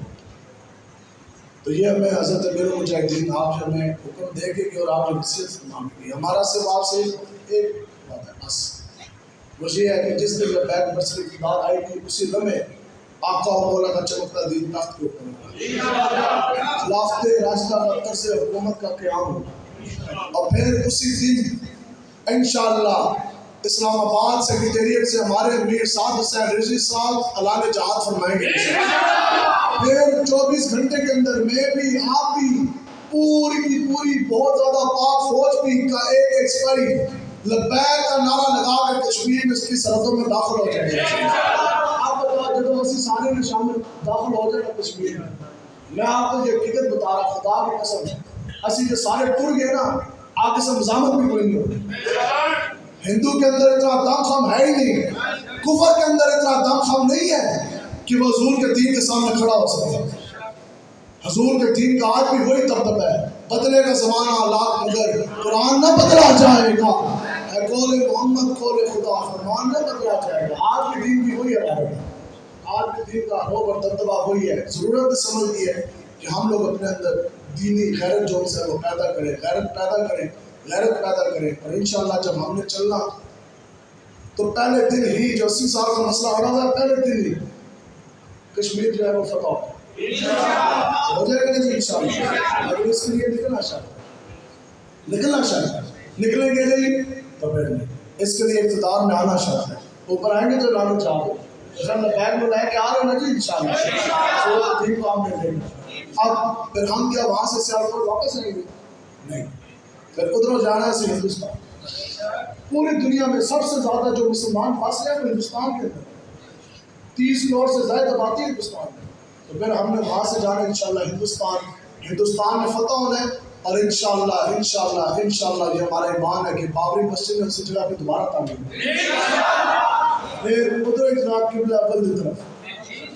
تو یہ ہمیں حضرت امیر المجاہدین آپ جو ہمیں حکم دے کے اور آپ نے نصیحت فرمائی، ہمارا صرف آپ سے ایک بات ہے بس، وہ یہ ہے کہ جس دن بیک بصری کی بات آئی تھی اسی لمحے آقا و مولا کا چمکتا دین تخت کے اوپر خلافت راشدہ کا طرز حکومت کا قیام ہو، اور پھر اسی دن انشاءاللہ اسلام آباد سیکریٹریٹ سے ہمارے امیر سعد حسین رضوی صاحب اعلان جہاد فرمائیں گے۔ پھر 24 گھنٹے کے اندر میں بھی آپ بھی پوری کی پوری بہت زیادہ پاک فوج بھی کا ایک سپاہی لبیک کا نعرہ لگا کر کشمیر میں اس کی سرحدوں میں داخل ہو جائے گا۔ آپ بتاؤ جب اسی سارے میں شامل داخل ہو جائے گا کشمیر میں آپ کو یہ حقیقت بتا رہا خدا کی قسم، اسی جو سارے ٹر گئے نا آگے سے مزاحمت بھی کوئی نہیں ہوگی۔ ہندو کے اندر اتنا دم خم ہے ہی نہیں، کفر کے اندر اتنا دم خم نہیں ہے کہ وہ حضور کے دین کے سامنے کھڑا ہو سکے۔ حضور کے دین کا آج بھی وہی دبدبہ ہے، بدلے کا زمانہ لاکھ مگر قرآن نہ بدلا جائے گا، اے قول محمد قول خدا فرمان نہ بدلا جائے گا۔ آج بھی دین کی وہی حرارت ہے، آج بھی دین کا روب اور دبدبہ وہی ہے۔ ضرورت سمجھ دی ہے کہ ہم لوگ اپنے اندر دینی غیرت جو ہے وہ پیدا کریں، غیرت پیدا کریں، اور انشاءاللہ جب ہم نے چلنا تو پہلے دن ہی جو 80 سال کا مسئلہ ہو رہا ہے پہلے دن ہی کشمیر جو ہے وہ فتح ہو جائے گا جی انشاءاللہ۔ لیکن اس کے لیے نکلنا شرط ہے، نکلیں گے نہیں تو پھر نہیں، اس کے لیے اقتدار میں آنا شرط ہے، اوپر آئیں گے تو لانا چاہو بیگ میں لے کے آ رہے ہیں نا جی انشاءاللہ، سورت دین کو ہم نے لے اب پھر ہم کیا وہاں سے سیالکوٹ واپس آئیں گے؟ نہیں، پھر ادھر جانا ہے صرف ہندوستان۔ پوری دنیا میں سب سے زیادہ جو مسلمان پھنسے ہیں وہ ہندوستان کے اندر 30 کروڑ سے زائد آبادی ہے ہندوستان میں، تو پھر ہم نے وہاں سے جانا انشاءاللہ ہندوستان میں فتح ہونا ہے، اور انشاءاللہ یہ ہمارا ایمان ہے کہ بابری مسجد میں اسی جگہ پہ دوبارہ تعمیر پھر ادھر جناب قبلہ اول کی طرف،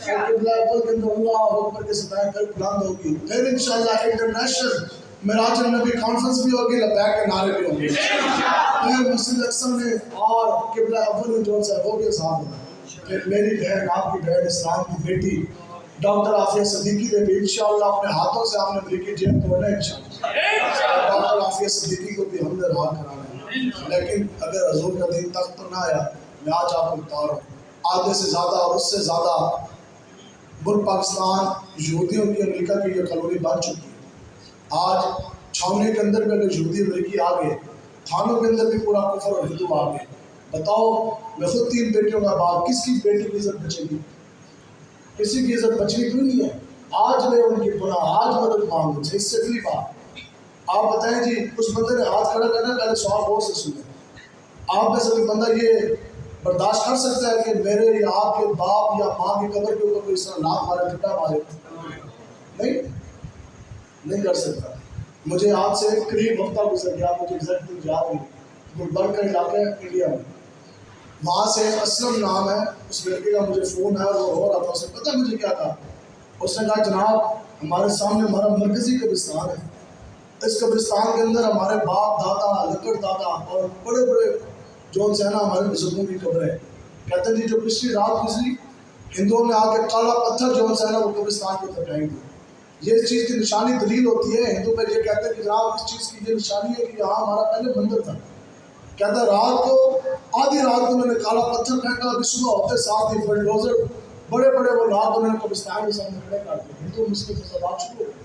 قبلہ اول کے اندر اللہ اکبر کے ستائیں پھر بلند ہوگی، پھر انشاءاللہ انٹرنیشنل معراج النبی کانفرنس بھی ہوگی، لبیک کے نعرے بھی ہوں گے، پھر مسجد اقصی میں اور قبلہ اول میں جو ہے وہ بھی اذان ہوگا۔ پھر میری بہن آپ کی بہن اسلام کی بیٹی ڈاکٹر عافیہ صدیقی نے بھی انشاءاللہ اپنے ہاتھوں سے آپ نے امریکی جیل توڑنا ہے انشاءاللہ، ڈاکٹر عافیہ صدیقی کو بھی ہم نے رہا کرانا ہے۔ لیکن اگر حضور کا دین تک تو نہ آیا، میں آج آپ کو بتا رہا ہوں آدھے سے زیادہ اور اس سے زیادہ ملک پاکستان یہودیوں کی امریکہ کی یہ کالونی بن چکی ہے۔ آج چھاونے کے اندر بھی اگر یہودی امریکی آ گئے، تھانوں کے اندر بھی پورا کفر اور ہندو آ گئے، بتاؤ میں خود 3 بیٹیوں کا باپ، کس کی بیٹی کی عزت بچے گی؟ کسی کی عزت بچنی کیوں نہیں ہے؟ آج لے ان کی پناہ، آج مدد مانگو، اس سے اگلی بات آپ بتائیں جی، اس بندے نے ہاتھ کھڑا کرنا، پہلے سوال غور سے سنیں، آپ میں سے کوئی بندہ یہ برداشت کر سکتا ہے کہ میرے یا آپ کے باپ یا ماں کی قبر کے اوپر کوئی اس طرح لاکھ مارے ٹھٹا مارے؟ نہیں کر سکتا۔ مجھے آپ سے قریب ہفتہ گزر گیا، مجھے ایگزیکٹ یاد نہیں، گلبرگ کا علاقہ ہے انڈیا میں، وہاں سے اسلم نام ہے اس لڑکے کا، مجھے فون ہے وہ ہو رہا تھا، اسے پتہ مجھے کیا کہا، اس نے کہا جناب ہمارے سامنے ہمارا مرکزی قبرستان ہے، اس قبرستان کے اندر ہمارے باپ دادا لکڑ دادا اور بڑے بڑے جو ہے نا ہمارے بزرگوں کی قبر ہے، کہتے ہیں جی جو پچھلی رات گزری ہندوؤں نے آ کے کالا پتھر جو ہے نا وہ قبرستان کے اوپر پھینک دیا۔ یہ اس چیز کی نشانی دلیل ہوتی ہے، ہندو پہ یہ کہتے ہیں کہ جناب اس چیز کی یہ نشانی ہے کہ یہاں ہمارا پہلے مندر تھا، کہتا ہے رات کو آدھی رات کو انہوں نے کالا پتھر پھینکا، ابھی صبح ہوتے ساتھ ہی بلڈوزر بڑے بڑے وہ لاکھ انہوں نے قبرستان کے سامنے کھڑے کر دیے، ہندو مسلم فسادات شروع ہو گئے،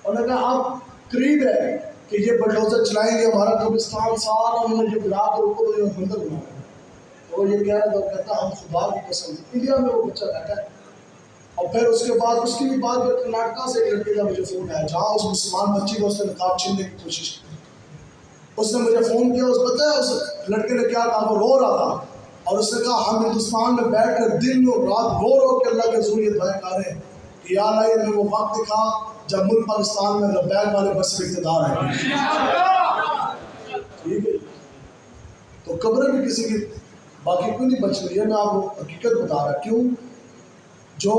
انہوں نے کہا اب قریب ہے کہ یہ بلڈوزر چلائیں گے ہمارا قبرستان سارا انہوں نے جو گرا کر اوپر یہ مندر بنایا، تو وہ یہ کہہ رہا تھا، کہتا ہم خدا کی قسم، انڈیا میں وہ بچہ رہتا ہے۔ اور پھر اس کے بعد اس کی بھی بات میں کرناٹکا سے ایک لڑکے کا مجھے فون آیا جہاں اس مسلمان بچی کو اس نے نقاب چھیننے کی کوشش کی، اس نے مجھے فون کیا، اس پتہ ہے اس لڑکے نے کیا کہا، وہ رو رہا تھا اور اس نے کہا ہم ہندوستان میں بیٹھ کر دن اور رات رو رو کے اللہ کے حضور یہ دعائیں کر رہے ہیں کہ یا اللہ یہ ہمیں وہ وقت دکھا جب ملک پاکستان میں لبیک والے بس اقتدار ہے. ٹھیک ہے، تو قبریں بھی کسی کی باقی کیوں نہیں بچ رہی ہے. میں آپ کو حقیقت بتا رہا کیوں جو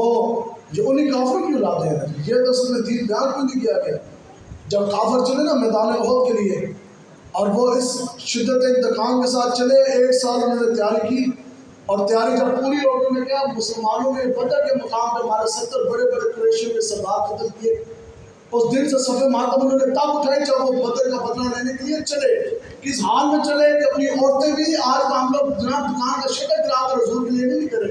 یہ انہیں کافر کی اولاد ہے. یہ تو اس میں دین بیان کیوں نہیں کیا گیا. جب کافر چلے نا میدان احد کے لیے اور وہ اس شدت انتقام کے ساتھ چلے، 1 سال انہوں نے تیاری کی اور تیاری جب پوری ہو گئی، میں کیا مسلمانوں نے بدر کے مقام پہ ہمارے 70 بڑے بڑے قریشیوں کے سردار قتل کیے. اس دن سے صف ماتم انہوں نے تب اٹھائی جب وہ بدر کا بدلہ لینے کے لیے چلے. کس حال میں چلے کہ اپنی عورتیں بھی آج ہم لوگ جناب دکان کا شٹر گرا کر حضور کے لیے نہیں کرے.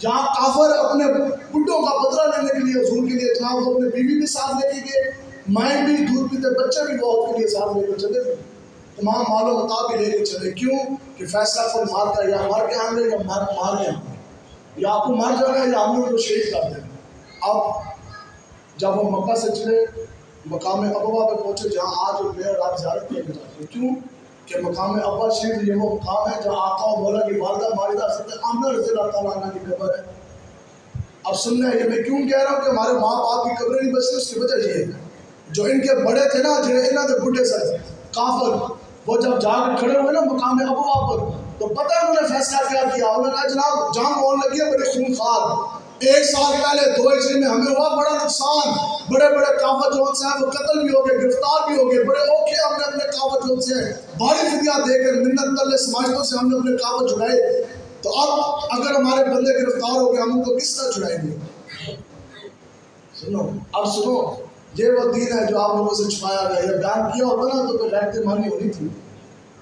جہاں کافر اپنے بڈھوں کا بدلہ لینے کے لیے حضور کے لیے جہاں وہ اپنے بیوی بھی ساتھ لے کے گئے، مائیں بھی دودھ پیتے بچے بھی وہ کے لیے ساتھ لے کر چلے گئے، تمام مال و متا بھی لے کے چلے. کیوں کہ فیصلہ کوئی مار کا یا مار کے آئیں گے یا مار کے آئیں گے، یا آپ کو مار جانا ہے یا ہم لوگ کو شہید کر دیں. اب جب وہ مکہ سے چلے مقام ابوا پہ پہنچے جہاں آج میں اور آپ زیارت کرنے جاتے ہیں. کیوں کہ مقام ابوا شریف یہ وہ مقام ہے جہاں آقا و مولا کی والدہ ماجدہ حضرت آمنہ رضی اللہ تعالیٰ عنہ کی قبر ہے. اب سننا ہے یہ میں کیوں کہہ رہا ہوں کہ ہمارے ماں باپ کی قبریں نہیں بچتی. اس کی وجہ یہ ہے جو ان کے بڑے تھے نا، جو انہوں نے بڈھے سے کافر، وہ جب جا کے کھڑے ہوئے نا مقام ابوا پر تو پتہ ہے انہوں نے فیصلہ کیا کیا. انہوں نے کہا جناب جان ہونے لگی ہے بڑی خونخوار. 1 سال پہلے 2 ہجری میں ہمیں ہوا بڑا نقصان، بڑے بڑے کافر جو سے ہیں وہ قتل بھی ہو گئے، گرفتار بھی ہو گئے، بڑے اوکھے ہم نے اپنے کافر جو سے بھاری فدیہ دے کر منت تلے سماجتوں سے ہم نے اپنے کافر چھڑائے. تو اب اگر ہمارے بندے گرفتار ہو گئے ہم ان کو کس طرح چھڑائیں گے. سنو اب سنو، یہ وہ دین ہے جو آپ لوگوں سے چھپایا گیا. یہ بیان کیا ہوتا نا تو پھر رہتے مانی ہونی تھی.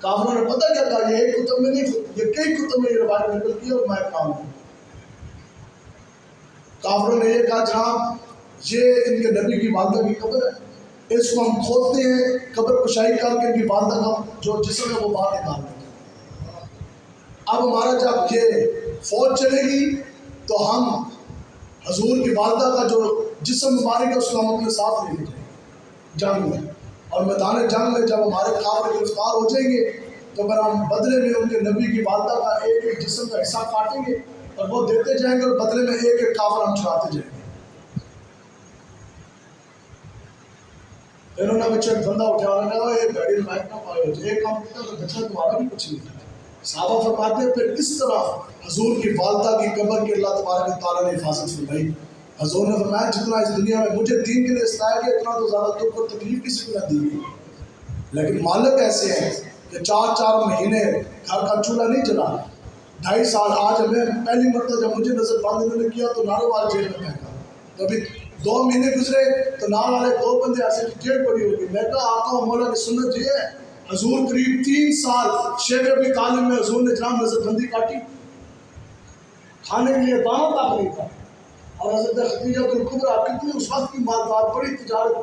کافروں نے پتہ کیا کہا، یہ ایک کتب میں نہیں، یہ کئی کتب میں یہ روایت نقل کی اور میں کام ہوں. کافروں نے یہ کہا جناب یہ ان کے نبی کی والدہ کی قبر ہے، اس کو ہم کھودتے ہیں، قبر کشائی کر کے ان کی والدہ کا جو جسم ہے وہ باہر نکالتے ہیں. اب ہمارا جب یہ فوج چلے گی تو ہم حضور کی والدہ کا جو جسم مبارک ہے اس کو ہم اپنے ساتھ لے جائیں گے جنگ میں، اور میدان جنگ میں جب ہمارے کافر گرفتار ہو جائیں گے تو پھر ہم بدلے میں ان کے نبی کی والدہ کا ایک ایک جسم کا حصہ کاٹیں گے اور وہ دیتے جائیں گے اور بدلے میں ایک ایک کافر ہم چھڑاتے جائیں گے. انہوں نے بچے بندہ اٹھا کہا ایک گاڑی روایت نہ پائے ہو ایک کام کرتا تو بچہ تمہارا بھی کچھ نہیں. صحابہ فرماتے ہیں پھر کس طرح حضور کی والدہ کی قبر کی اللہ تبارک و تعالیٰ نے حفاظت فرمائی. حضور نے فرمایا جتنا اس دنیا میں مجھے دین کے لیے ستایا گیا اتنا تو زیادہ دکھ اور تکلیف کسی کو نہ دی گئی. لیکن مالک ایسے ہیں کہ 4 مہینے گھر کا چولہا نہیں جلا، 2.5 سال. آج ہمیں پہلی مرتبہ جب مجھے نظر بند انہوں نے کیا تو ناروال جیل میں پھینکا. تو ابھی 2 مہینے گزرے تو نال والے 2 بندے ایسے جیل پڑی ہوگی. میں کہا آقا و مولا کی سنت یہ ہے. حضور قریب 3 سال شیخ ابی طالب میں حضور نے جناب نظر بندی کاٹی، کھانے کے لیے دانوں تک نہیں تھا. اور حضرت خدیجہ الکبریٰ کتنی اس وقت کی مالدار بڑی تجارت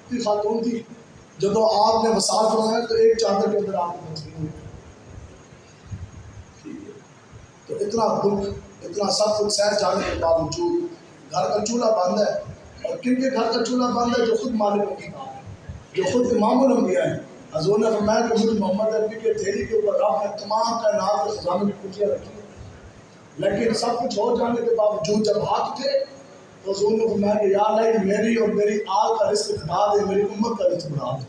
کی خاتون تھی، جب آپ نے وصال فرمایا تو ایک چادر کے اندر آپ کو تسلیم ہوئی. تو اتنا دکھ اتنا سب کچھ سہ جانے کے باوجود گھر کا چولہا بند ہے. اور کن کے گھر کا چولہا بند ہے؟ جو خود مالک کی بات ہے، جو خود امام الانبیاء ہے. حضور نے فرمایا کہ مجھ محمد عربی کے تھیلی کے اوپر رب نے تمام کائنات کے خزانوں کی کنجیاں رکھی ہیں. لیکن سب کچھ ہو جانے کے باوجود جب ہاتھ اٹھے تو حضور نے فرمایا کہ یا اللہ میری اور میری آل کا رزق بڑھا دے، میری امت کا رزق بڑھا دے.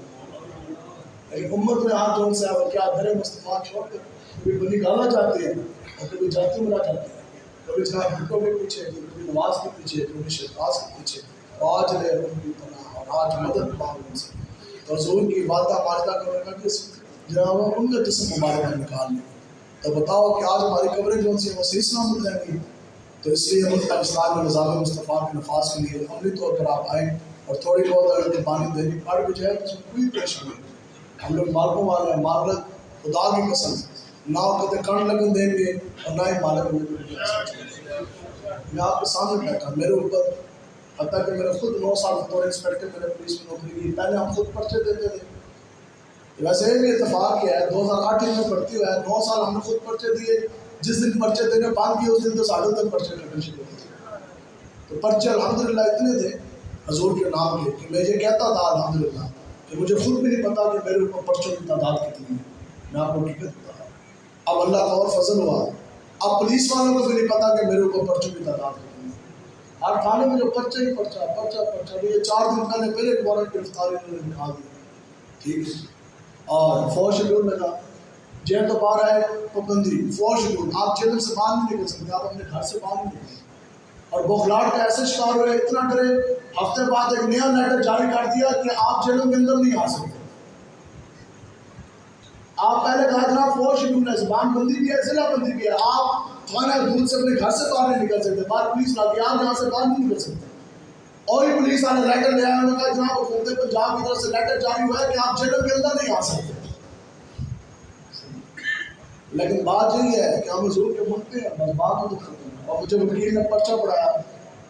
لیکن امت میں ہاتھ جون سے ہے وہ کیا در مصطفیٰ چھوڑ کر کبھی بنی گالا جاتے ہیں اور کبھی جاتی ملا جاتے ہیں، کبھی جناب بھٹوں کے پیچھے، کبھی نواز کے پیچھے، کبھی شہباز کے پیچھے. آج لے ان کی پناہ اور آج مدد مانگ ان سے. تو حضور کی والدہ ماجدہ کا جناب ان کا جسم مبارک نکال لیں. تو بتاؤ کہ آج ہماری قبریں جو سے وہ صحیح سلامت رہیں گی. تو اس لیے ملک پاکستان میں نظام مصطفیٰ کے نفاذ کے لیے عملی طور پر آپ آئیں اور تھوڑی بہت اگر قربانی دینی پڑ بھی جائے تو اس میں کوئی پریشانی نہیں. ہم لوگ مالکوں والے ہیں، مالک خدا کی قسم نہ کدے کن لگن دیں گے اور نہ ہی مالک میں آپ کے سامنے بیٹھا میرے اوپر حتیٰ کہ میرے خود 9 سال بطور انسپیکٹر میں نے پولیس میں نوکری کی. پہلے ہم خود پرچے دیتے تھے. ویسے بھی اتفاق کیا ہے 2008 میں بھرتی ہوا ہے، 9 سال ہم نے خود پرچے دیے. جس دن پرچے دینے بند کیے اس دن تو 3.5 پرچے کٹنے شروع ہوتے. تو پرچے الحمدللہ اتنے تھے حضور کے نام کے کہ میں یہ کہتا تھا الحمدللہ کہ کہ مجھے خود بھی نہیں پتا کہ میرے اوپر پرچوں کی تعداد کتنی ہے. میں آپ کو حقیقت بتا رہا ہوں. اب اللہ کا اور فضل ہوا، اب پولیس والوں کو بھی نہیں پتا کہ میرے اوپر پرچوں کی تعداد کتنی ہے. ہر تھانے میں جو پرچہ ہی پرچہ یہ 4 دن پہلے ایک وارنٹ گرفتاری انہوں نے نکال دیا. ٹھیک ہے. اور 4 شیڈول میں تھا، جیل تو باہر ہے پابندی 4 شیڈول، آپ جیل سے باہر نہیں نکل سکتے، آپ اپنے گھر سے باہر نہیں نکل سکتے. اور بخلاٹ کا ایسے شکار ہوئے، اتنا ڈرے، ہفتے بعد ایک نیا لیٹر جاری کر دیا کہ آپ جیلوں کے اندر نہیں آ سکتے. آپ پہلے کہا جناب 4 شیڈول ہے، زبان بندی بھی ہے، ضلع بندی بھی ہے، آپ تھانہ دودھ سے اپنے گھر سے باہر نہیں نکل سکتے، باہر پولیس لاتی ہے، آپ یہاں سے باہر نہیں نکل سکتے. اور ہی پولیس والے لیٹر لے آئے، انہوں نے کہا جناب حکومت پنجاب کی طرف سے لیٹر جاری ہوا ہے کہ آپ جیلوں کے اندر نہیں آ سکتے. لیکن بات یہی ہے کہ ہم حضور کے منتے ہیں، بس بات تو ختم ہے. اور مجھے وکیل نے پرچہ پڑھایا،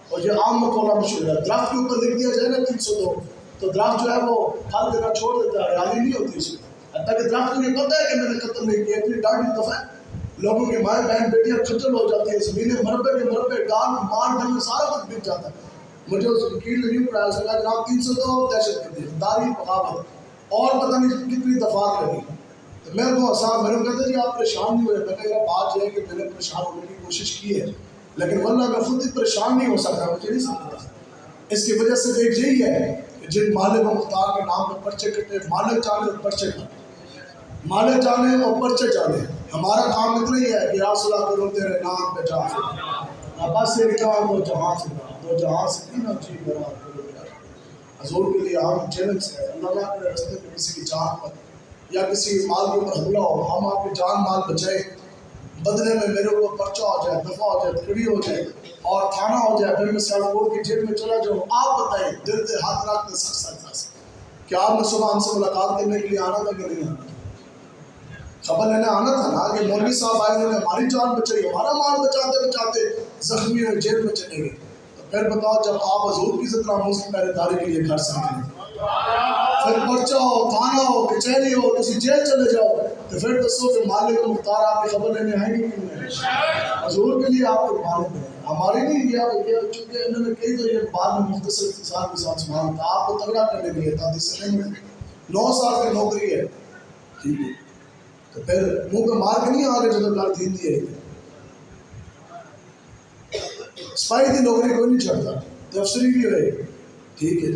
اور یہ عام مقولہ مشہور ہے، درخت کے اوپر لکھ دیا جائے نا 302 تو درخت جو ہے وہ پھل دینا چھوڑ دیتا ہے، ہریالی نہیں ہوتی اس میں. حتیٰ کہ درخت کو یہ پتہ ہے کہ میں نے قتل نہیں کیا، اتنی ڈاڑھی دفعہ لوگوں کی مائیں بہن بیٹیاں کھچل ہو جاتی ہیں، زمینیں مربع کے مربع، ڈال مار ڈھل میں سارا کچھ بک جاتا ہے. مجھے اس وکیل نے یوں پڑھایا، اس نے کہا جناب 302 دہشت گردی، داری بغاوت، اور پتہ نہیں کتنی دفعات لگی. تو میں کو صاحب میرے کو کہتے جی آپ پریشان نہیں ہوئے. میں کہا یار بات یہ ہے کہ میں نے پریشان ہونے کی کوشش کی ہے، لیکن ورنہ میں خود ہی پریشان نہیں ہو سکتا، مجھے نہیں سمجھتا. اس کی وجہ سے ایک یہی ہے کہ جن مالک و مختار کے نام پہ پرچے کٹے، مالک جانے اور پرچے کٹے، مالک جانے اور پرچے جانے. ہمارا کام اتنا ہی ہے کہ یا صلاح کرو تیرے نام پہ جا فکر، بس یہ لکھا دو جہاں سے دو جہاں سے بھی نہ جی برا کرو یار. حضور کے لیے ہم چیلنج ہے، اللہ کے راستے میں کسی کی جان پر یا کسی مال کے اوپر حملہ ہو، ہم آپ کی جان مال بچائیں، بدلے میں میرے اوپر پرچہ ہو جائے، دفعہ ہو جائے، کڑی ہو جائے اور تھانہ ہو جائے، پھر میں سیالکوٹ کی جیل میں چلا جاؤں. آپ بتائیں دل سے ہاتھ رکھ کے سچ کہ آپ نے صبح ہم سے ملاقات کرنے کے لیے آنا تھا کہ نہیں آنا؟ خبر لینے آنا تھا نا کہ مولوی صاحب آئے، انہوں نے ہماری جان بچائی، ہمارا مال بچاتے بچاتے زخمی ہوئے جیل میں چلے گئے. تو پھر بتاؤ جب آپ حضور کی عزت ناموز کی پہرے داری کے لیے گھر سے نکلے، پھر پرچہ ہو، تھانہ ہو، کچہری ہو، کسی جیل چلے جاؤ، تو پھر دسو کہ مالک و مختار آپ کی خبر لینے آئیں گے کہ نہیں؟ حضور کے لیے آپ کو مالک ہے، ہماری نہیں کیا. چونکہ انہوں نے کہی تو یہ بعد میں مختصر اختصار کے ساتھ سبحان تھا، آپ کو تگڑا کرنے کے لیے تھا، جس سے نہیں ملے. 9 سال کی نوکری ہے، ٹھیک ہے، تو پھر منہ پہ مار کے نہیں آگے جو کار دین دیے. سپاہی کی نوکری کوئی نہیں چھڑتا، تو افسری بھی ہوئے، ٹھیک ہے،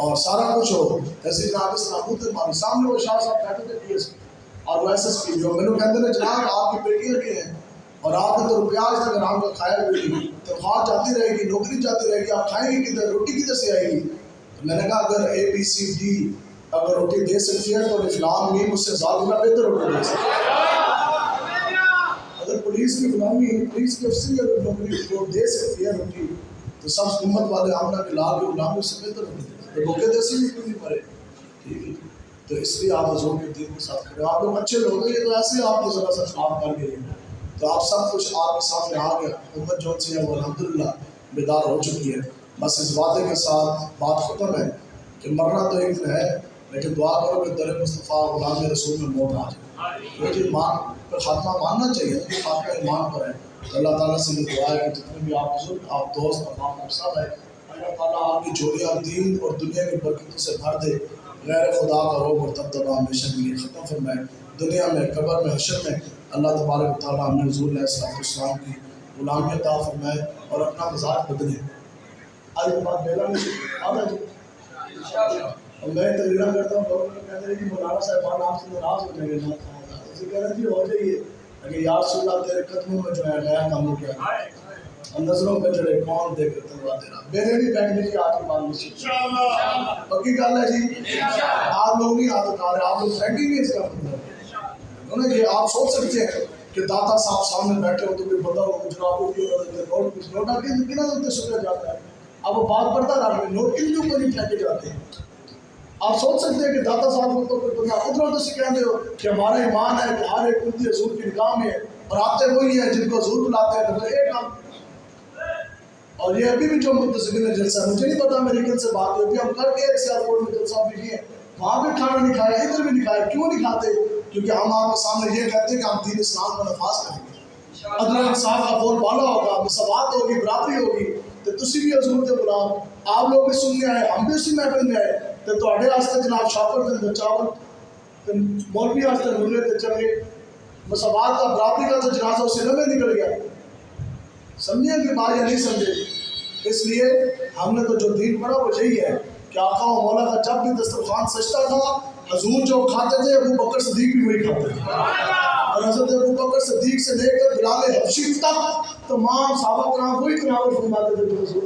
اور سارا کچھ ہو. ایسے جناب اس طرح ماری سامنے وہ شاہ صاحب بیٹھے تھے ڈی ایس پی اور وہ ایس ایس پی، جو میرے کہتے ہیں جناب آپ کی بیٹیاں بھی ہیں اور آپ نے تو روپیہ آج تک آرام کا کھایا بھی نہیں، تنخواہ جاتی رہے گی، نوکری جاتی رہے گی، آپ کھائیں گے کدھر، روٹی کدھر سے آئے گی؟ تو میں نے کہا اگر اے بی سی ڈی اگر روٹی دے سکتی ہے تو اسلام میم اس سے زیادہ بہتر روٹی دے سکتی ہے. اگر پولیس کی غلامی، پولیس کی افسری اگر نوکری کو دے سکتی ہے روٹی، تو سب امت والے آمنہ کے لال کے غلامی اس سے بہتر روٹی دے سکتے ہیں. بھوکے دیسی بھی کیوں نہیں مرے، ٹھیک ہے. تو اس لیے آپ حضور کے دین کے ساتھ کھڑے، آپ لوگ اچھے لوگ ہیں، یہ تو ایسے ہی آپ کو ذرا سا خراب کر گئے ہیں. تو آپ سب کچھ آپ کے سامنے آ گیا، امت جو سے ہے وہ الحمدللہ بیدار ہو چکی ہے. بس اس وعدے کے ساتھ بات ختم ہے کہ مرنا تو ایک دن ہے، لیکن دعا کرو کہ در مصطفیٰ غلام رسول میں موت آ جائے. مجھے ایمان پر خاتمہ ماننا چاہیے، خاتمہ ایمان پر ہے. تو اللہ تعالیٰ سے یہ دعا ہے کہ جتنے بھی آپ بزرگ، آپ دوست، آپ سب ہے، اللہ تعالیٰ آپ کی جوڑیاں دین اور دنیا کی برکتوں سے بھر دے، غیر خدا کا روب اور تبدبہ ہمیشہ کے لیے ختم فرمائے. دنیا میں، قبر میں، حشر میں اللہ تبارک و تعالیٰ ہمیں حضور علیہ السلام کی غلامی عطا فرمائے اور اپنا مزاج بدلے. آج کے بعد بیلا نہیں آتا جی، اور میں تقریرا کرتا ہوں، لوگوں نے کہتے ہیں کہ مولانا صاحبان آپ سے ناراض ہو جائیں گے، اسے کہہ رہے جی ہو جائیے، لیکن یا رسول اللہ تیرے قدموں میں جو ہے نیا کاموں کیا ہے، نظروں پہ چڑھے کون دے کر تلوا تیرا میرے نہیں بیٹھنے کی آج کی بات نہیں. پکی گل ہے جی، آپ لوگ نہیں ہاتھ اٹھا رہے، آپ لوگ فرینڈلی نہیں اس کا مطلب. یہ آپ سوچ سکتے ہیں کہ داتا صاحب سامنے بیٹھے ہو تو کوئی بندہ ہو کچھ نوٹ آ کے کتنا دن سکھا جاتا ہے. اب وہ بات پڑتا رہا ہے، نوٹ کن کے اوپر نہیں پھینکے جاتے ہیں. آپ سوچ سکتے ہیں کہ داتا صاحب کو تو کوئی بندہ ادھر ادھر سے کہتے ہو کہ ہمارا ایمان ہے کہ ہر ایک امتی حضور کی نگاہ میں ہے، اور آتے وہی ہیں جن کو حضور بلاتے ہیں. تو ایک کام، اور یہ ابھی بھی جو منتظمین ہے جلسہ، مجھے نہیں پتا امریکن سے بات ہوئی، ہم کر کے سیالکوٹ میں جلسہ بھی کیے، وہاں بھی کھانا نہیں کھایا، ادھر بھی نہیں کھایا. کیوں نہیں کھاتے؟ کیونکہ ہم آپ کے سامنے یہ کہتے ہیں کہ ہم دین اسلام کا نفاذ کریں گے، عدل و انصاف کا بول بالا ہوگا، مساوات ہوگی، برابری ہوگی. تو تسی بھی حضور دے غلام، آپ لوگ بھی سننے آئے، ہم بھی اسی محفل میں آئے، تو تواڈے واسطے جناب شاپر تے چاول تے مولوی واسطے نولے تے چنگے مساوات کا برابری کا تو جنازہ اس سے میں نکل گیا. سمجھے کہ بات یا نہیں سمجھے؟ اس لیے ہم نے تو جو دین پڑھا وہ یہی ہے کہ آقا و مولا کا جب بھی دسترخوان سجتا تھا، حضور جو کھاتے تھے ابو بکر صدیق بھی وہی کھاتے تھے، اور حضرت ابو بکر صدیق سے لے کر بلال حبشی تک تمام صحابہ کرام وہی تناول فرماتے تھے جو حضور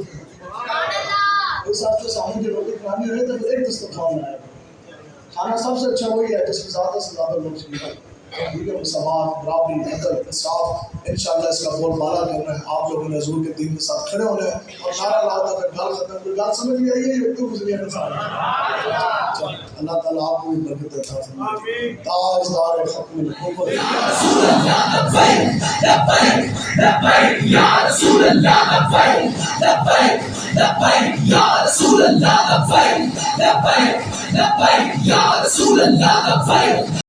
اس واسطے سامنے کی روٹی کھانی رہے تو ایک دسترخوان آیا. کھانا سب سے اچھا وہی ہے جس میں زیادہ سے زیادہ لوگ شریک مساوات، برابری، عدل، انصاف. انشاءاللہ اس کا بول بالا کرنا ہے. آپ لوگوں نے حضور کے دین کے ساتھ کھڑے ہونے ہیں اور نعرہ لاؤ تک گال ختم کوئی گال سمجھ میں آئی ہے یہ تو گزری ہے. اللہ تعالیٰ آپ کو بھی برکت عطا فرمائے. تاجدار ختم النبوت یا رسول اللہ لبیک لبیک لبیک یا رسول اللہ لبیک لبیک لبیک یا رسول اللہ لبیک لبیک لبیک یا رسول اللہ لبیک.